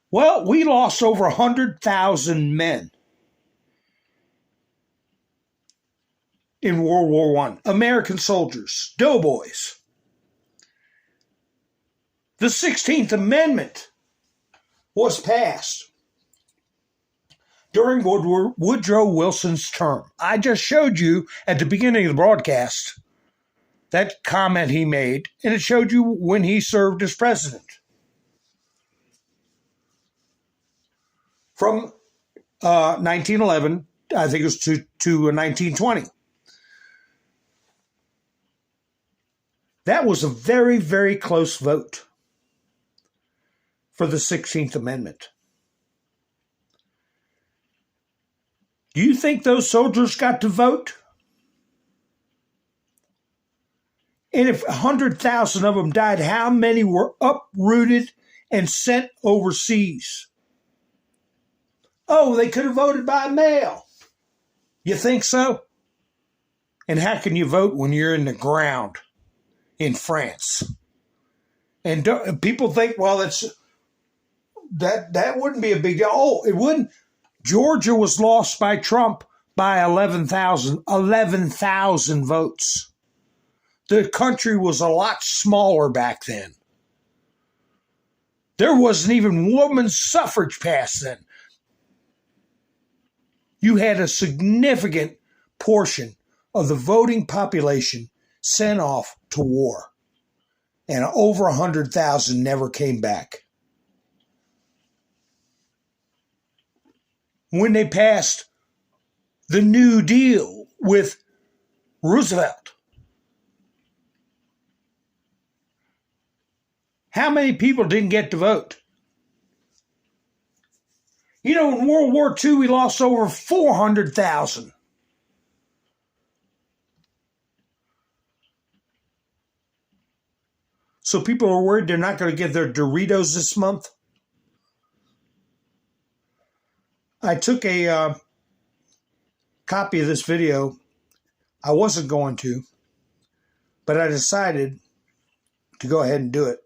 Well, we lost over 100,000 men in World War I. American soldiers, doughboys. The 16th Amendment was passed during Woodrow Wilson's term. I just showed you at the beginning of the broadcast that comment he made, and it showed you when he served as president. From 1911, I think it was to 1920. That was a very, very close vote for the 16th Amendment. Do you think those soldiers got to vote? And if 100,000 of them died, how many were uprooted and sent overseas? Oh, they could have voted by mail. You think so? And how can you vote when you're in the ground in France? And people think, well, that wouldn't be a big deal. Oh, it wouldn't. Georgia was lost by Trump by 11,000 votes. The country was a lot smaller back then. There wasn't even women's suffrage passed then. You had a significant portion of the voting population sent off to war, and over 100,000 never came back. When they passed the New Deal with Roosevelt, how many people didn't get to vote? You know, in World War II, we lost over 400,000. So people are worried they're not going to get their Doritos this month. I took a copy of this video. I wasn't going to, but I decided to go ahead and do it.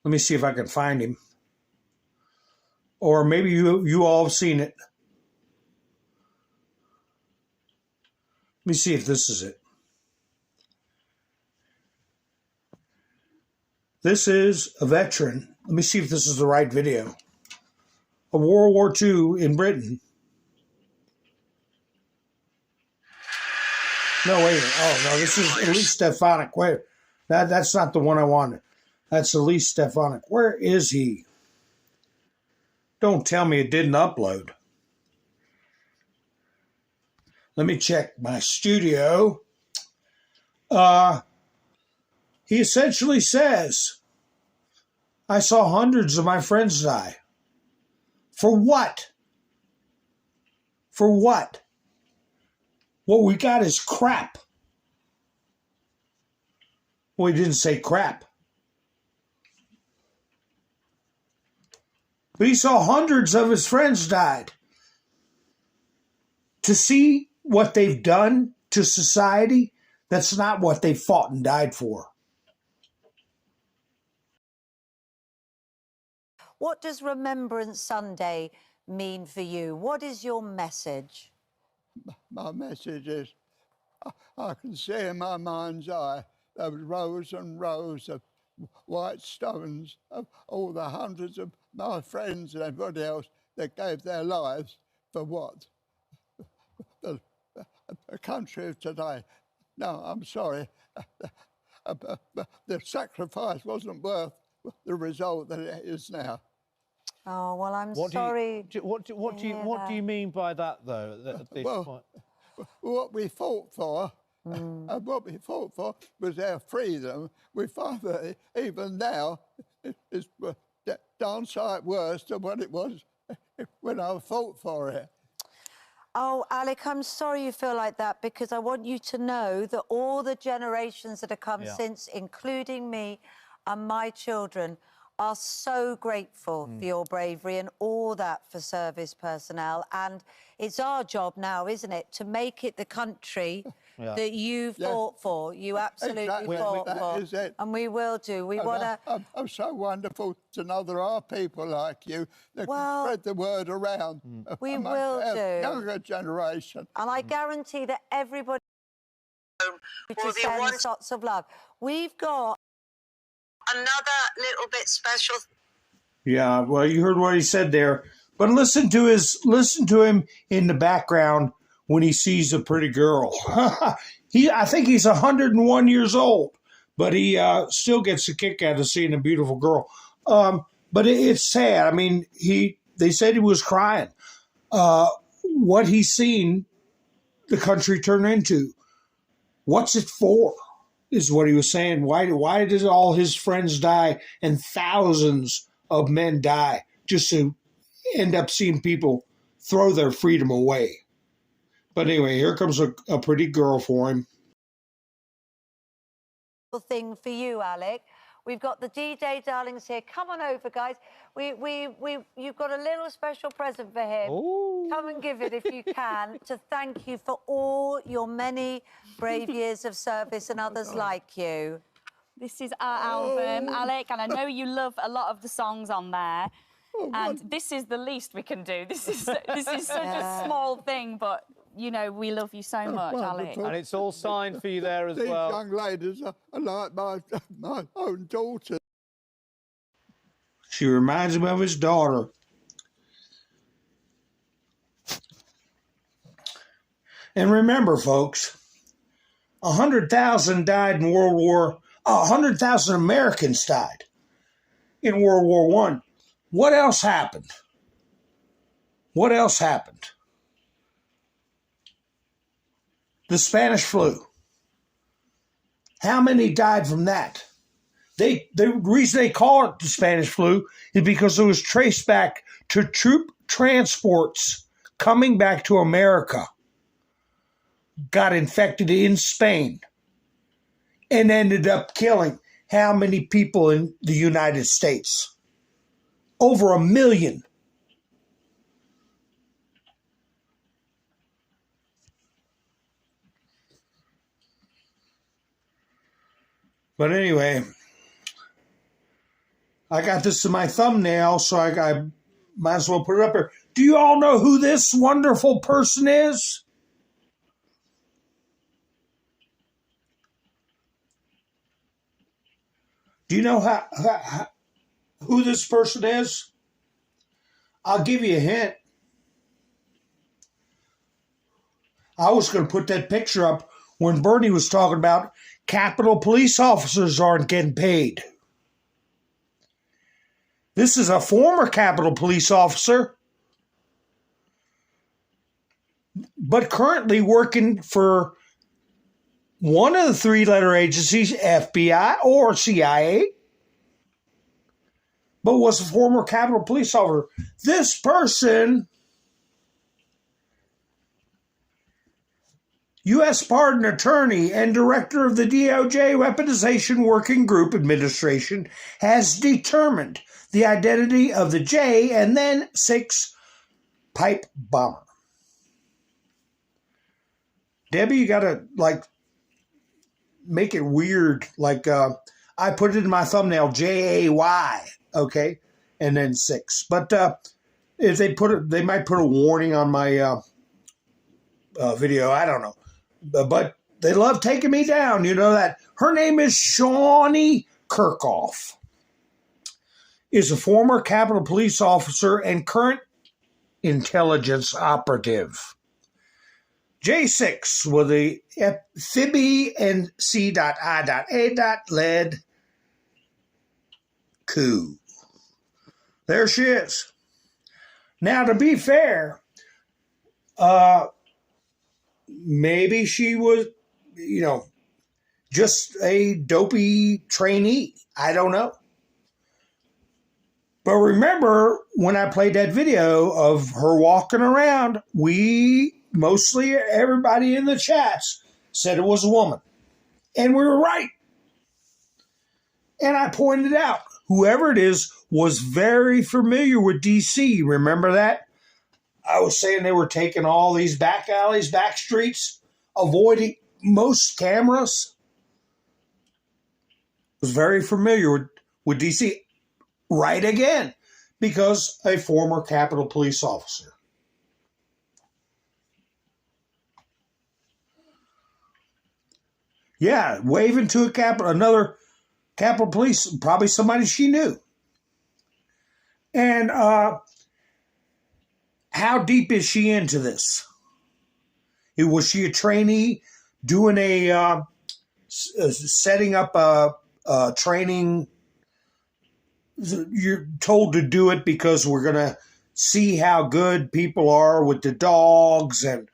Let me see if I can find him. Or maybe you all have seen it. Let me see if this is it. This is a veteran. Let me see if this is the right video. Of World War II in Britain. No, wait. Oh, no, this is Elise Stefanik. Wait, that's not the one I wanted. That's Elise Stefanik. Where is he? Don't tell me it didn't upload. Let me check my studio. He essentially says, I saw hundreds of my friends die. For what? For what? What we got is crap. Well, he didn't say crap. But he saw hundreds of his friends died. To see what they've done to society, that's not what they fought and died for. What does Remembrance Sunday mean for you? What is your message? My message is, I can see in my mind's eye those rows and rows of white stones of all the hundreds of my friends and everybody else that gave their lives for what? The country of today. No, I'm sorry. The sacrifice wasn't worth the result that it is now. Oh, well, I'm sorry. What do you mean by that, though, at this point? What we fought for, and what we fought for was our freedom. We find that even now it's darn sight worse than what it was when I fought for it. Oh, Alec, I'm sorry you feel like that, because I want you to know that all the generations that have come since, including me and my children, are so grateful for your bravery and all that for service personnel. And it's our job now, isn't it, to make it the country that you fought for. You absolutely fought for. Is it. And we will do. We want to... I'm so wonderful to know there are people like you that can spread the word around. We will do. Younger generation. And I guarantee that everybody to send lots of love. We've got another little bit special. Yeah, well, you heard what he said there. But listen to him in the background when he sees a pretty girl. I think he's 101 years old, but he still gets a kick out of seeing a beautiful girl. But it's sad. I mean, they said he was crying. What he's seen the country turn into. What's it for? Is what he was saying. Why did all his friends die and thousands of men die just to end up seeing people throw their freedom away? But anyway, here comes a pretty girl for him. Thing for you, Alec. We've got the D-Day darlings here. Come on over, guys. You've got a little special present for him. Ooh. Come and give it if you can, to thank you for all your many brave years of service and others like you. This is our album, Alec, and I know you love a lot of the songs on there. And this is the least we can do. This is such a small thing, but you know we love you so much, Alec. And it's all signed for you there as well. These young ladies are like my own daughter. She reminds him of his daughter. And remember, folks, 100,000 died in World War. 100,000 Americans died in World War I. What else happened? What else happened? The Spanish flu. How many died from that? The reason they call it the Spanish flu is because it was traced back to troop transports coming back to America. Got infected in Spain. and ended up killing how many people in the United States? Over 1 million. But anyway, I got this in my thumbnail, so I might as well put it up here. Do you all know who this wonderful person is? Do you know who this person is? I'll give you a hint. I was going to put that picture up when Bernie was talking about Capitol police officers aren't getting paid. This is a former Capitol police officer, but currently working for one of the three-letter agencies, FBI or CIA, but was a former Capitol police officer. This person, U.S. Pardon Attorney and Director of the DOJ Weaponization Working Group Administration, has determined the identity of the J and then 6 pipe bomber. Debbie, you got to, make it weird. I put it in my thumbnail, J-A-Y, okay? And then 6. But if they put it, they might put a warning on my video. I don't know. But they love taking me down. You know that. Her name is Shawnee Kirkhoff. Is a former Capitol police officer and current intelligence operative. J6 with the Phoebe and C.I.A. led coup. There she is. Now, to be fair, maybe she was, just a dopey trainee. I don't know. But remember, when I played that video of her walking around, mostly everybody in the chats said it was a woman. And we were right. And I pointed out, whoever it is was very familiar with D.C. Remember that? I was saying they were taking all these back alleys, back streets, avoiding most cameras. Was very familiar with D.C. Right again, because a former Capitol police officer. Yeah, waving to another Capitol police, probably somebody she knew. And how deep is she into this? Was she a trainee doing setting up a training? You're told to do it because we're going to see how good people are with the dogs and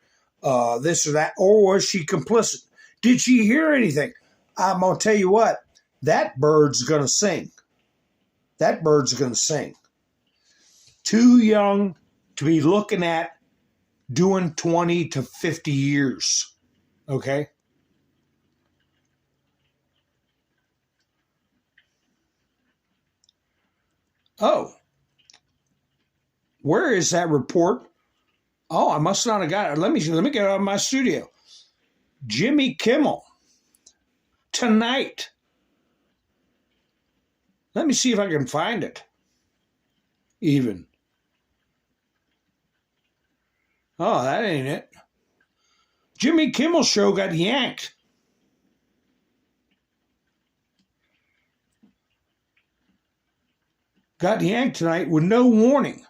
this or that. Or was she complicit? Did she hear anything? I'm going to tell you what, that bird's going to sing. That bird's going to sing. Too young to be looking at doing 20 to 50 years. Okay? Oh, where is that report? Oh, I must not have got it. Let me get it out of my studio. Jimmy Kimmel tonight. Let me see if I can find it. Even. Oh, that ain't it. Jimmy Kimmel show got yanked. Got yanked tonight with no warning.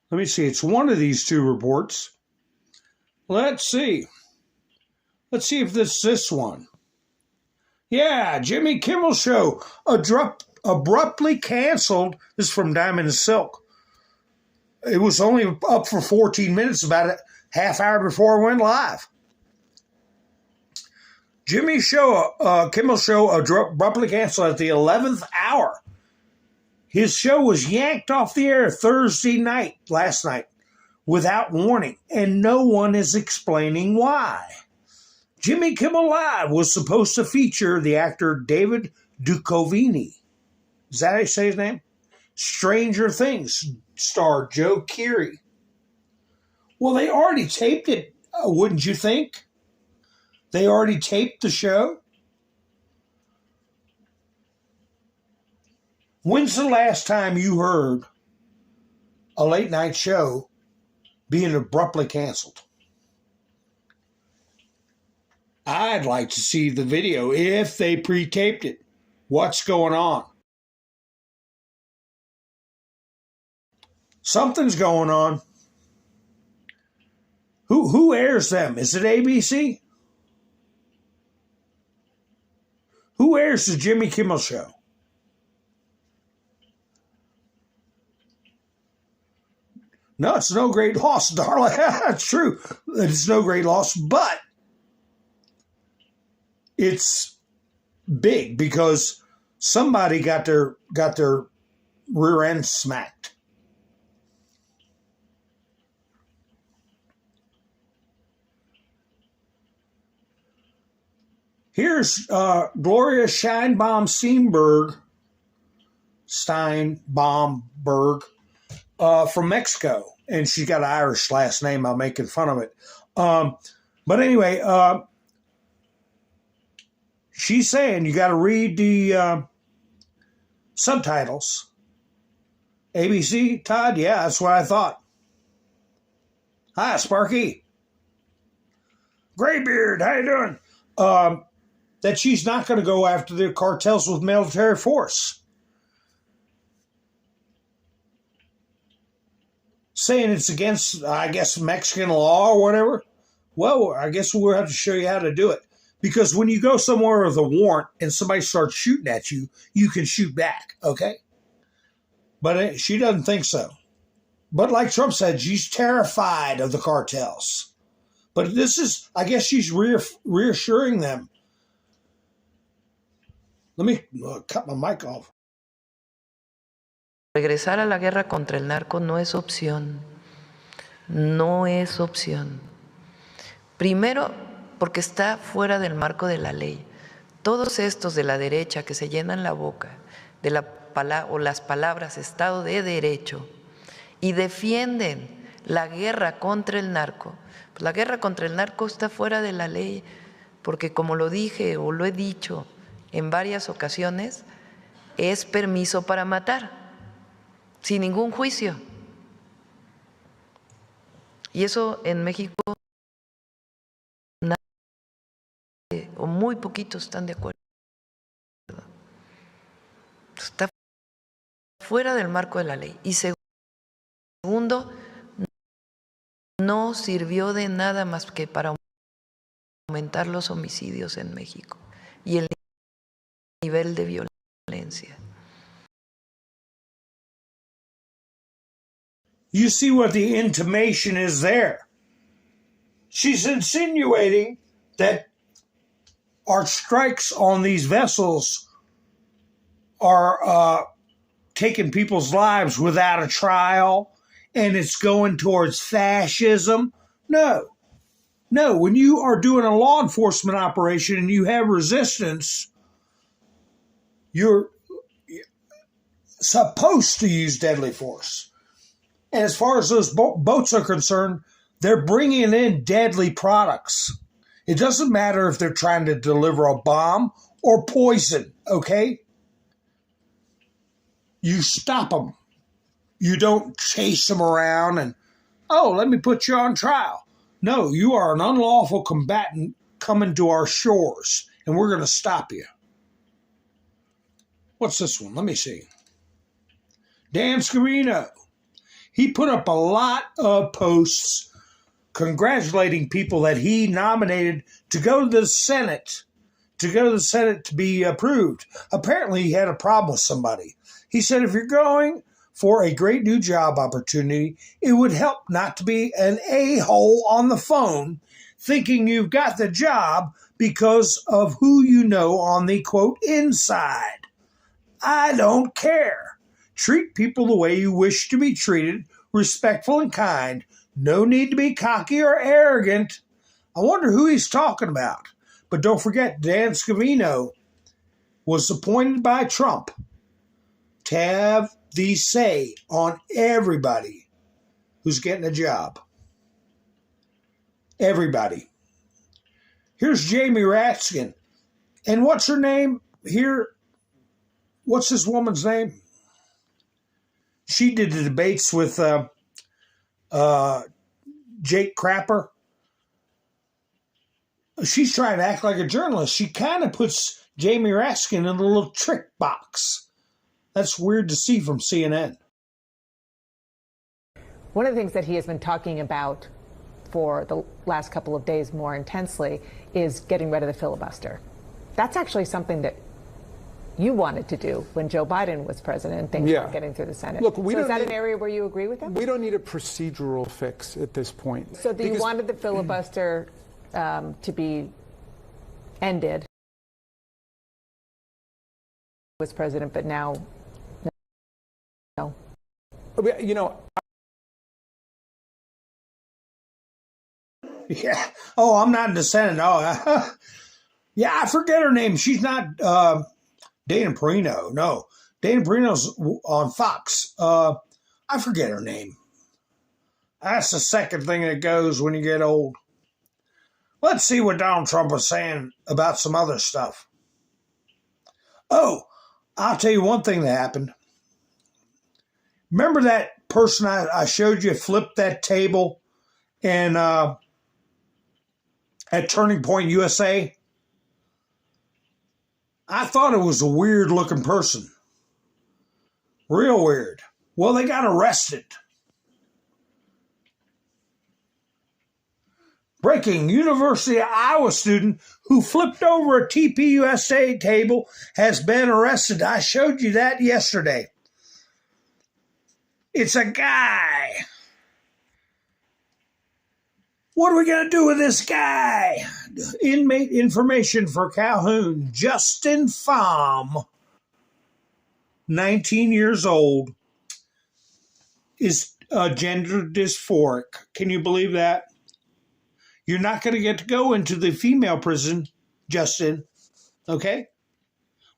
Let me see. It's one of these two reports. Let's see. Let's see if this one. Yeah, Jimmy Kimmel show abruptly canceled. This is from Diamond and Silk. It was only up for 14 minutes, about a half hour before it went live. Kimmel show abruptly canceled at the 11th hour. His show was yanked off the air Thursday night, last night, without warning, and no one is explaining why. Jimmy Kimmel Live was supposed to feature the actor David Duchovny. Is that how you say his name? Stranger Things star Joe Keery. Well, they already taped it, wouldn't you think? They already taped the show. When's the last time you heard a late night show being abruptly canceled? I'd like to see the video if they pre-taped it. What's going on? Something's going on. Who airs them? Is it ABC? Who airs the Jimmy Kimmel Show? No, it's no great loss, darling. It's true. It's no great loss, but it's big because somebody got their rear end smacked. Here's Gloria Steinbaum-Steinberg from Mexico, and she's got an Irish last name. I'm making fun of it. But anyway, she's saying you got to read the subtitles. ABC, Todd? Yeah, that's what I thought. Hi, Sparky. Graybeard, how you doing? That she's not going to go after the cartels with military force. Saying it's against, I guess, Mexican law or whatever. Well, I guess we'll have to show you how to do it. Because when you go somewhere with a warrant and somebody starts shooting at you, you can shoot back, okay? But she doesn't think so. But like Trump said, she's terrified of the cartels. But this is, I guess she's reassuring them. Let me cut my mic off. Regresar a la guerra contra el narco no es opción. No es opción. Primero, porque está fuera del marco de la ley. Todos estos de la derecha que se llenan la boca de las palabras Estado de Derecho y defienden la guerra contra el narco. Pues la guerra contra el narco está fuera de la ley, porque como lo dije o lo he dicho en varias ocasiones, es permiso para matar, sin ningún juicio. Y eso en México nadie o muy poquitos están de acuerdo. Está fuera del marco de la ley. Y segundo, no sirvió de nada más que para aumentar los homicidios en México y el nivel de violencia. You see what the intimation is there. She's insinuating that our strikes on these vessels are taking people's lives without a trial, and it's going towards fascism. No. When you are doing a law enforcement operation and you have resistance, you're supposed to use deadly force. And as far as those boats are concerned, they're bringing in deadly products. It doesn't matter if they're trying to deliver a bomb or poison, okay? You stop them. You don't chase them around and, oh, let me put you on trial. No, you are an unlawful combatant coming to our shores, and we're going to stop you. What's this one? Let me see. Dan Scarino. He put up a lot of posts congratulating people that he nominated to go to the Senate, to be approved. Apparently, he had a problem with somebody. He said, if you're going for a great new job opportunity, it would help not to be an a-hole on the phone thinking you've got the job because of who you know on the, quote, inside. I don't care. Treat people the way you wish to be treated, respectful and kind. No need to be cocky or arrogant. I wonder who he's talking about. But don't forget, Dan Scavino was appointed by Trump to have the say on everybody who's getting a job. Everybody. Here's Jamie Raskin. And what's her name here? What's this woman's name? She did the debates with Jake Crapper. She's trying to act like a journalist. She kind of puts Jamie Raskin in a little trick box. That's weird to see from CNN. One of the things that he has been talking about for the last couple of days more intensely is getting rid of the filibuster. That's actually something that you wanted to do when Joe Biden was president and things weren't getting through the Senate. Look, so is that an area where you agree with him? We don't need a procedural fix at this point. So you wanted the filibuster to be ended was president, but now no. You know. Yeah. Oh, I'm not in the Senate. Oh, yeah, I forget her name. She's not Dana Perino. No, Dana Perino's on Fox. I forget her name. That's the second thing that goes when you get old. Let's see what Donald Trump was saying about some other stuff. Oh, I'll tell you one thing that happened. Remember that person I showed you flipped that table and at Turning Point USA? I thought it was a weird-looking person. Real weird. Well, they got arrested. Breaking, University of Iowa student who flipped over a TPUSA table has been arrested. I showed you that yesterday. It's a guy. What are we going to do with this guy? Inmate information for Calhoun. Justin Pham, 19 years old, is gender dysphoric. Can you believe that? You're not going to get to go into the female prison, Justin. Okay?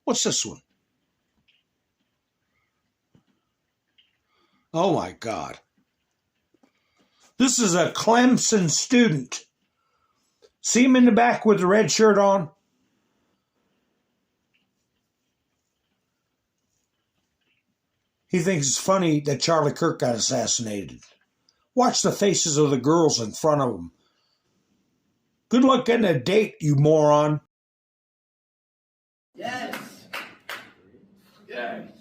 What's this one? Oh, my God. This is a Clemson student. See him in the back with the red shirt on? He thinks it's funny that Charlie Kirk got assassinated. Watch the faces of the girls in front of him. Good luck getting a date, you moron. Yes. Yes.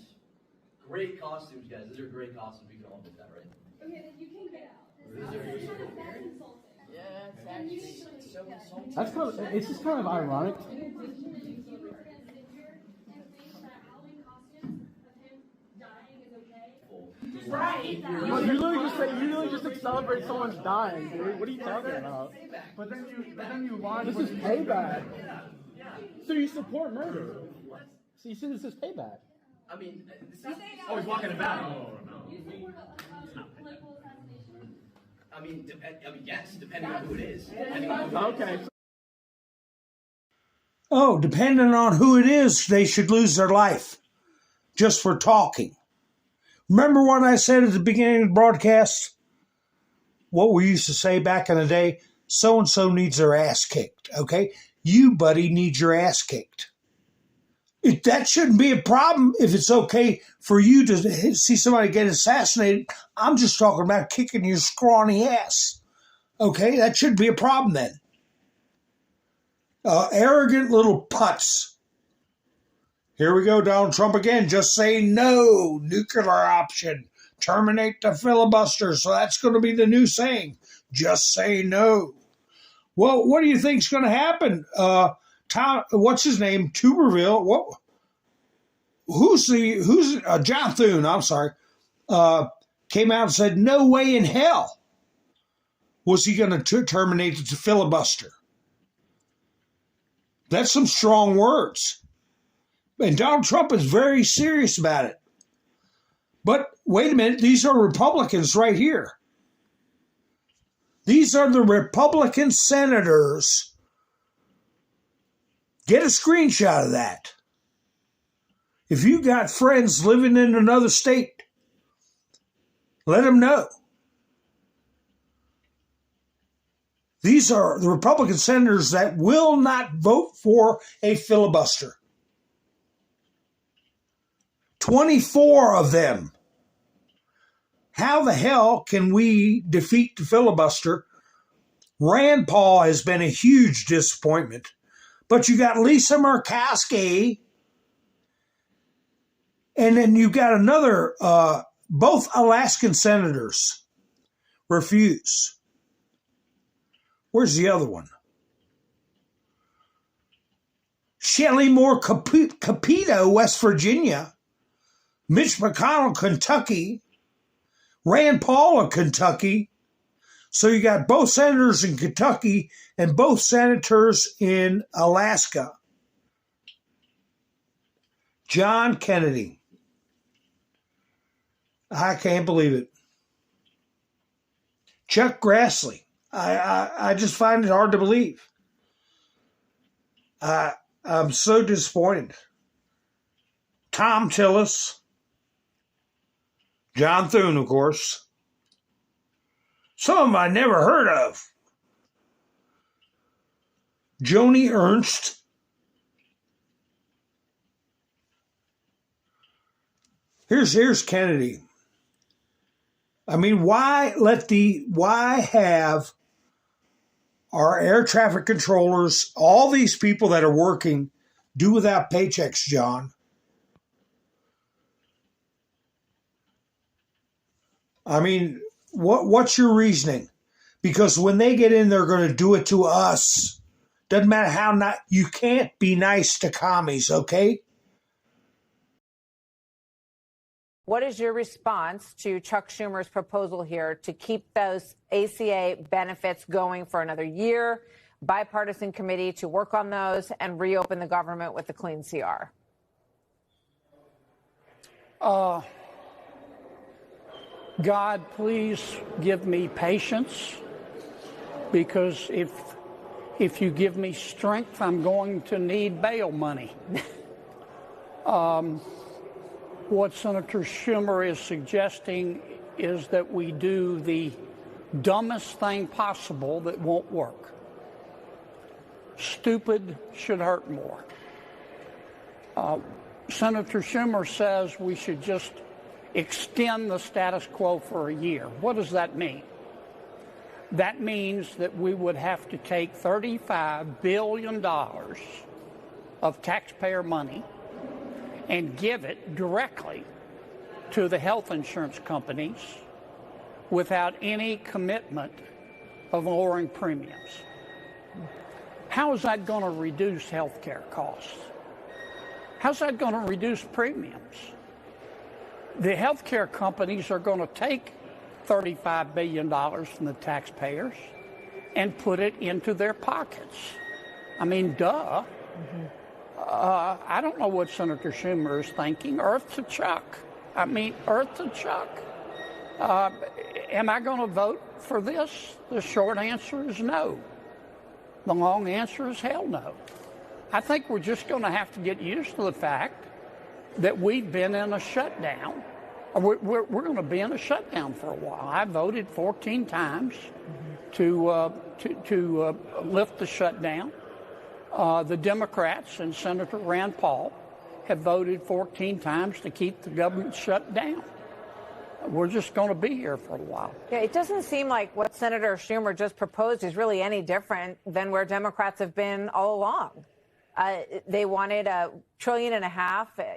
Great costumes, guys. Those are great costumes. We can all admit that, right? Okay, then you can get out. That's kind of, it's just kind of ironic. Right. You literally just celebrate someone's dying, dude. What are you talking about? But then you lie. This is payback. So you support murder. So you say this is payback. I mean, oh, he's walking it back. Oh, no. I mean, yes, depending on who it is. Okay. Oh, depending on who it is, they should lose their life just for talking. Remember what I said at the beginning of the broadcast? What we used to say back in the day? So-and-so needs their ass kicked, okay? You, buddy, need your ass kicked. That shouldn't be a problem if it's okay for you to see somebody get assassinated. I'm just talking about kicking your scrawny ass. Okay, that shouldn't be a problem then. Arrogant little putz. Here we go, Donald Trump again. Just say no, nuclear option. Terminate the filibuster. So that's going to be the new saying. Just say no. Well, what do you think's going to happen? What's his name? Tuberville. What? Who's John Thune? I'm sorry. Came out and said, "No way in hell was he going to terminate the filibuster." That's some strong words, and Donald Trump is very serious about it. But wait a minute, these are Republicans right here. These are the Republican senators. Get a screenshot of that. If you got friends living in another state, let them know. These are the Republican senators that will not vote for a filibuster. 24 of them. How the hell can we defeat the filibuster? Rand Paul has been a huge disappointment. But you got Lisa Murkowski, and then you got another, both Alaskan senators refuse. Where's the other one? Shelley Moore Capito, West Virginia. Mitch McConnell, Kentucky. Rand Paul of Kentucky. So you got both senators in Kentucky and both senators in Alaska. John Kennedy. I can't believe it. Chuck Grassley. I just find it hard to believe. I'm so disappointed. Tom Tillis. John Thune, of course. Some of them I never heard of. Joni Ernst. Here's Kennedy. I mean, why have our air traffic controllers, all these people that are working, do without paychecks, John? I mean, what's your reasoning? Because when they get in, they're going to do it to us. Doesn't matter how not. You can't be nice to commies, okay? What is your response to Chuck Schumer's proposal here to keep those ACA benefits going for another year, bipartisan committee to work on those, and reopen the government with the clean CR? God, please give me patience, because if you give me strength, I'm going to need bail money. What Senator Schumer is suggesting is that we do the dumbest thing possible that won't work. Stupid should hurt more. Senator Schumer says we should just extend the status quo for a year. What does that mean? That means that we would have to take $35 billion of taxpayer money and give it directly to the health insurance companies without any commitment of lowering premiums. How is that going to reduce health care costs? How's that going to reduce premiums? The health care companies are going to take $35 billion from the taxpayers and put it into their pockets. I mean, duh. Mm-hmm. I don't know what Senator Schumer is thinking. Earth to Chuck. I mean, earth to Chuck. Am I going to vote for this? The short answer is no. The long answer is hell no. I think we're just going to have to get used to the fact that we've been in a shutdown. We're going to be in a shutdown for a while. I voted 14 times to lift the shutdown. The Democrats and Senator Rand Paul have voted 14 times to keep the government shut down. We're just going to be here for a while. Yeah, it doesn't seem like what Senator Schumer just proposed is really any different than where Democrats have been all along. They wanted $1.5 trillion.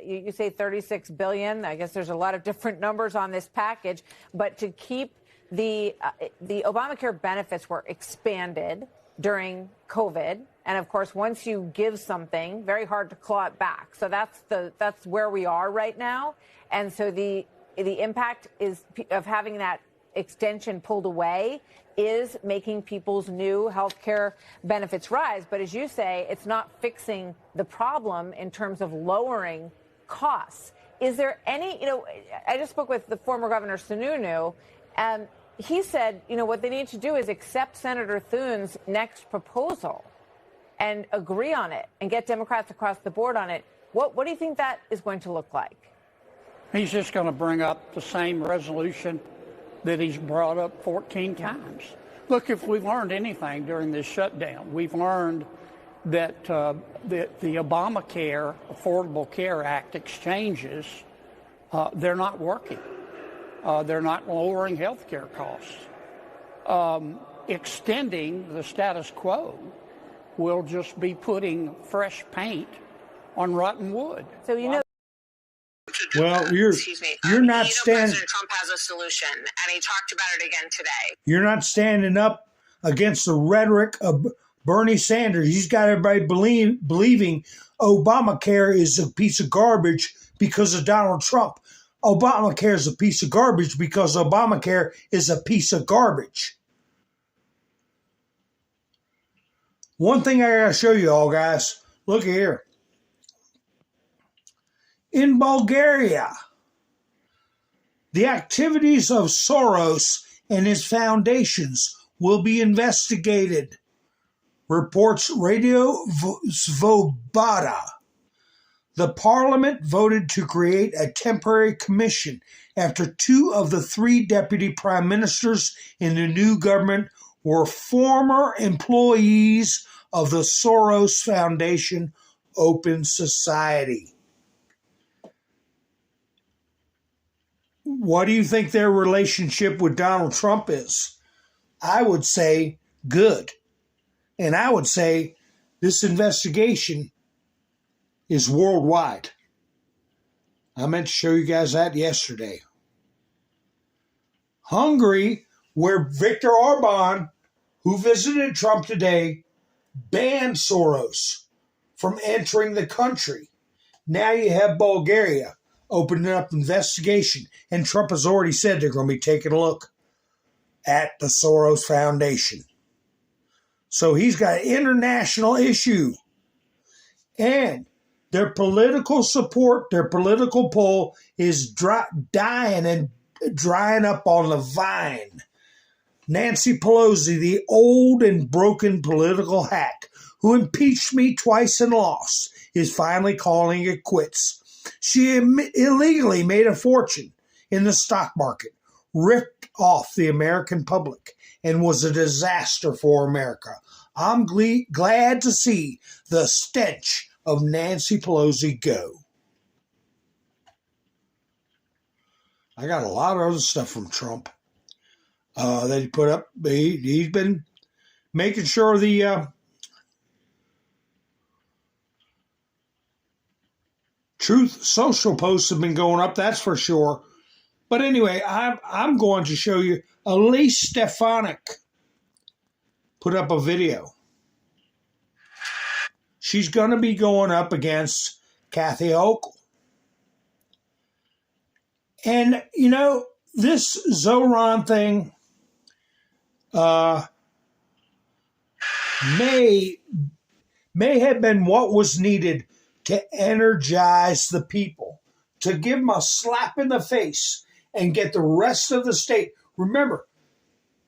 You say $36 billion. I guess there's a lot of different numbers on this package. But to keep the Obamacare benefits were expanded during COVID. And of course, once you give something, very hard to claw it back. So that's where we are right now. And so the impact of having that extension pulled away is making people's new health care benefits rise. But as you say, it's not fixing the problem in terms of lowering costs. Is there any, I just spoke with the former Governor Sununu, and he said, you know, what they need to do is accept Senator Thune's next proposal and agree on it and get Democrats across the board on it. What do you think that is going to look like? He's just going to bring up the same resolution that he's brought up 14 times. Look, if we've learned anything during this shutdown, we've learned that the Obamacare Affordable Care Act exchanges, they're not working. They're not lowering health care costs. Extending the status quo will just be putting fresh paint on rotten wood. So, you know. Well, you're not standing. President Trump has a solution, and he talked about it again today. You're not standing up against the rhetoric of Bernie Sanders. He's got everybody believing Obamacare is a piece of garbage because of Donald Trump. Obamacare is a piece of garbage because Obamacare is a piece of garbage. One thing I gotta show you all, guys. Look here. In Bulgaria, the activities of Soros and his foundations will be investigated, reports Radio Svoboda. The parliament voted to create a temporary commission after 2 of the 3 deputy prime ministers in the new government were former employees of the Soros Foundation Open Society. What do you think their relationship with Donald Trump is? I would say good. And I would say this investigation is worldwide. I meant to show you guys that yesterday. Hungary, where Viktor Orban, who visited Trump today, banned Soros from entering the country. Now you have Bulgaria opening up investigation, and Trump has already said they're going to be taking a look at the Soros Foundation. So he's got an international issue. And their political support, their political pull is dying and drying up on the vine. Nancy Pelosi, the old and broken political hack who impeached me twice and lost, is finally calling it quits. She illegally made a fortune in the stock market, ripped off the American public, and was a disaster for America. I'm glad to see the stench of Nancy Pelosi go. I got a lot of other stuff from Trump that he put up. He's been making sure the Truth Social posts have been going up, that's for sure. But anyway, I'm going to show you Elise Stefanik put up a video. She's going to be going up against Kathy Hochul. And, you know, this Zoran thing may have been what was needed to energize the people, to give them a slap in the face and get the rest of the state. Remember,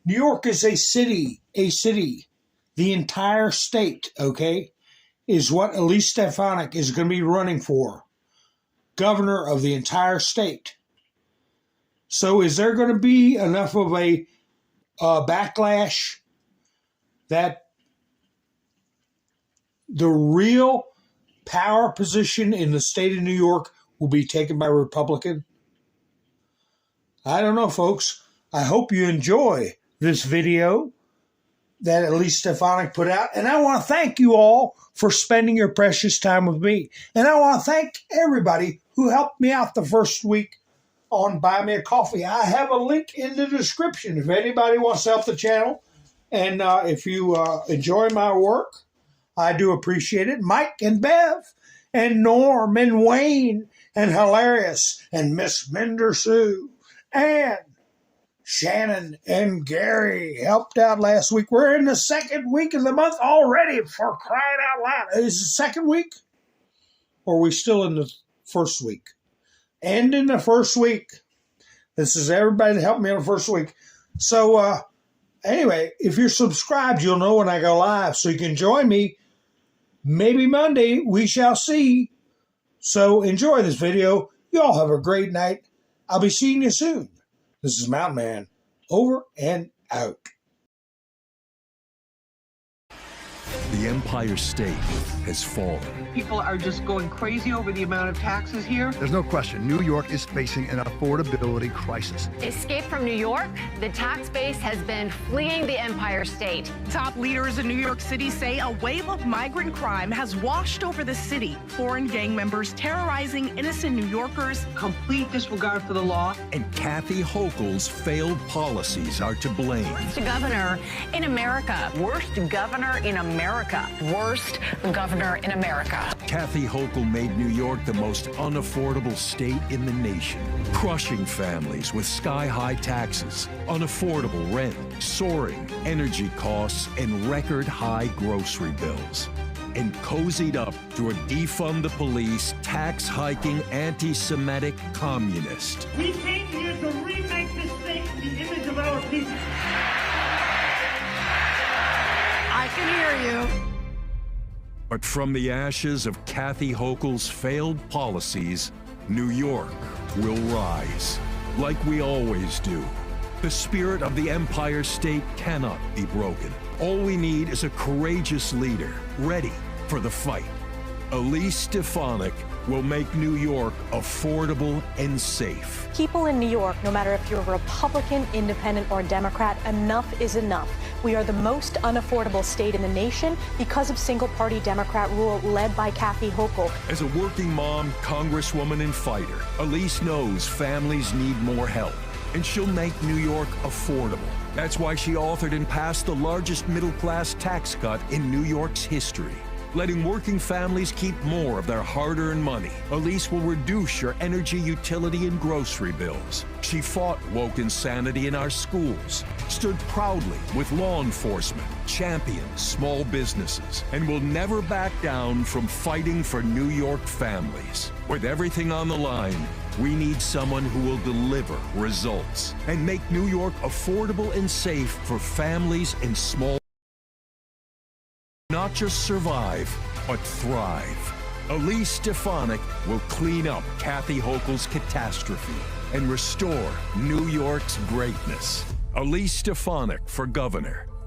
New York is a city. The entire state, okay, is what Elise Stefanik is going to be running for. Governor of the entire state. So is there going to be enough of a backlash that the real power position in the state of New York will be taken by a Republican? I don't know, folks. I hope you enjoy this video that Elise Stefanik put out. And I want to thank you all for spending your precious time with me. And I want to thank everybody who helped me out the first week on Buy Me a Coffee. I have a link in the description if anybody wants to help the channel. And if you enjoy my work, I do appreciate it. Mike and Bev and Norm and Wayne and Hilarious and Miss Minder Sue and Shannon and Gary helped out last week. We're in the second week of the month already, for crying out loud. Is it the second week? Or are we still in the first week? And in the first week. This is everybody that helped me in the first week. So anyway, if you're subscribed, you'll know when I go live. So you can join me. Maybe Monday, we shall see. So enjoy this video. You all have a great night. I'll be seeing you soon. This is Mountain Man, over and out. The Empire State has fallen. People are just going crazy over the amount of taxes here. There's no question, New York is facing an affordability crisis. Escape from New York, the tax base has been fleeing the Empire State. Top leaders in New York City say a wave of migrant crime has washed over the city. Foreign gang members terrorizing innocent New Yorkers. Complete disregard for the law. And Kathy Hochul's failed policies are to blame. Worst governor in America. Worst governor in America. Worst governor in America. Kathy Hochul made New York the most unaffordable state in the nation, crushing families with sky-high taxes, unaffordable rent, soaring energy costs, and record-high grocery bills. And cozied up to a defund the police, tax-hiking, anti-Semitic communist. We came here to remake this state in the image of our people. I can hear you. But from the ashes of Kathy Hochul's failed policies, New York will rise, like we always do. The spirit of the Empire State cannot be broken. All we need is a courageous leader, ready for the fight. Elise Stefanik will make New York affordable and safe. People in New York, no matter if you're a Republican, Independent, or Democrat, enough is enough. We are the most unaffordable state in the nation because of single-party Democrat rule led by Kathy Hochul. As a working mom, congresswoman, and fighter, Elise knows families need more help, and she'll make New York affordable. That's why she authored and passed the largest middle-class tax cut in New York's history. Letting working families keep more of their hard-earned money. Elise will reduce your energy, utility, and grocery bills. She fought woke insanity in our schools, stood proudly with law enforcement, championed small businesses, and will never back down from fighting for New York families. With everything on the line, we need someone who will deliver results and make New York affordable and safe for families and small. Not just survive, but thrive. Elise Stefanik will clean up Kathy Hochul's catastrophe and restore New York's greatness. Elise Stefanik for governor.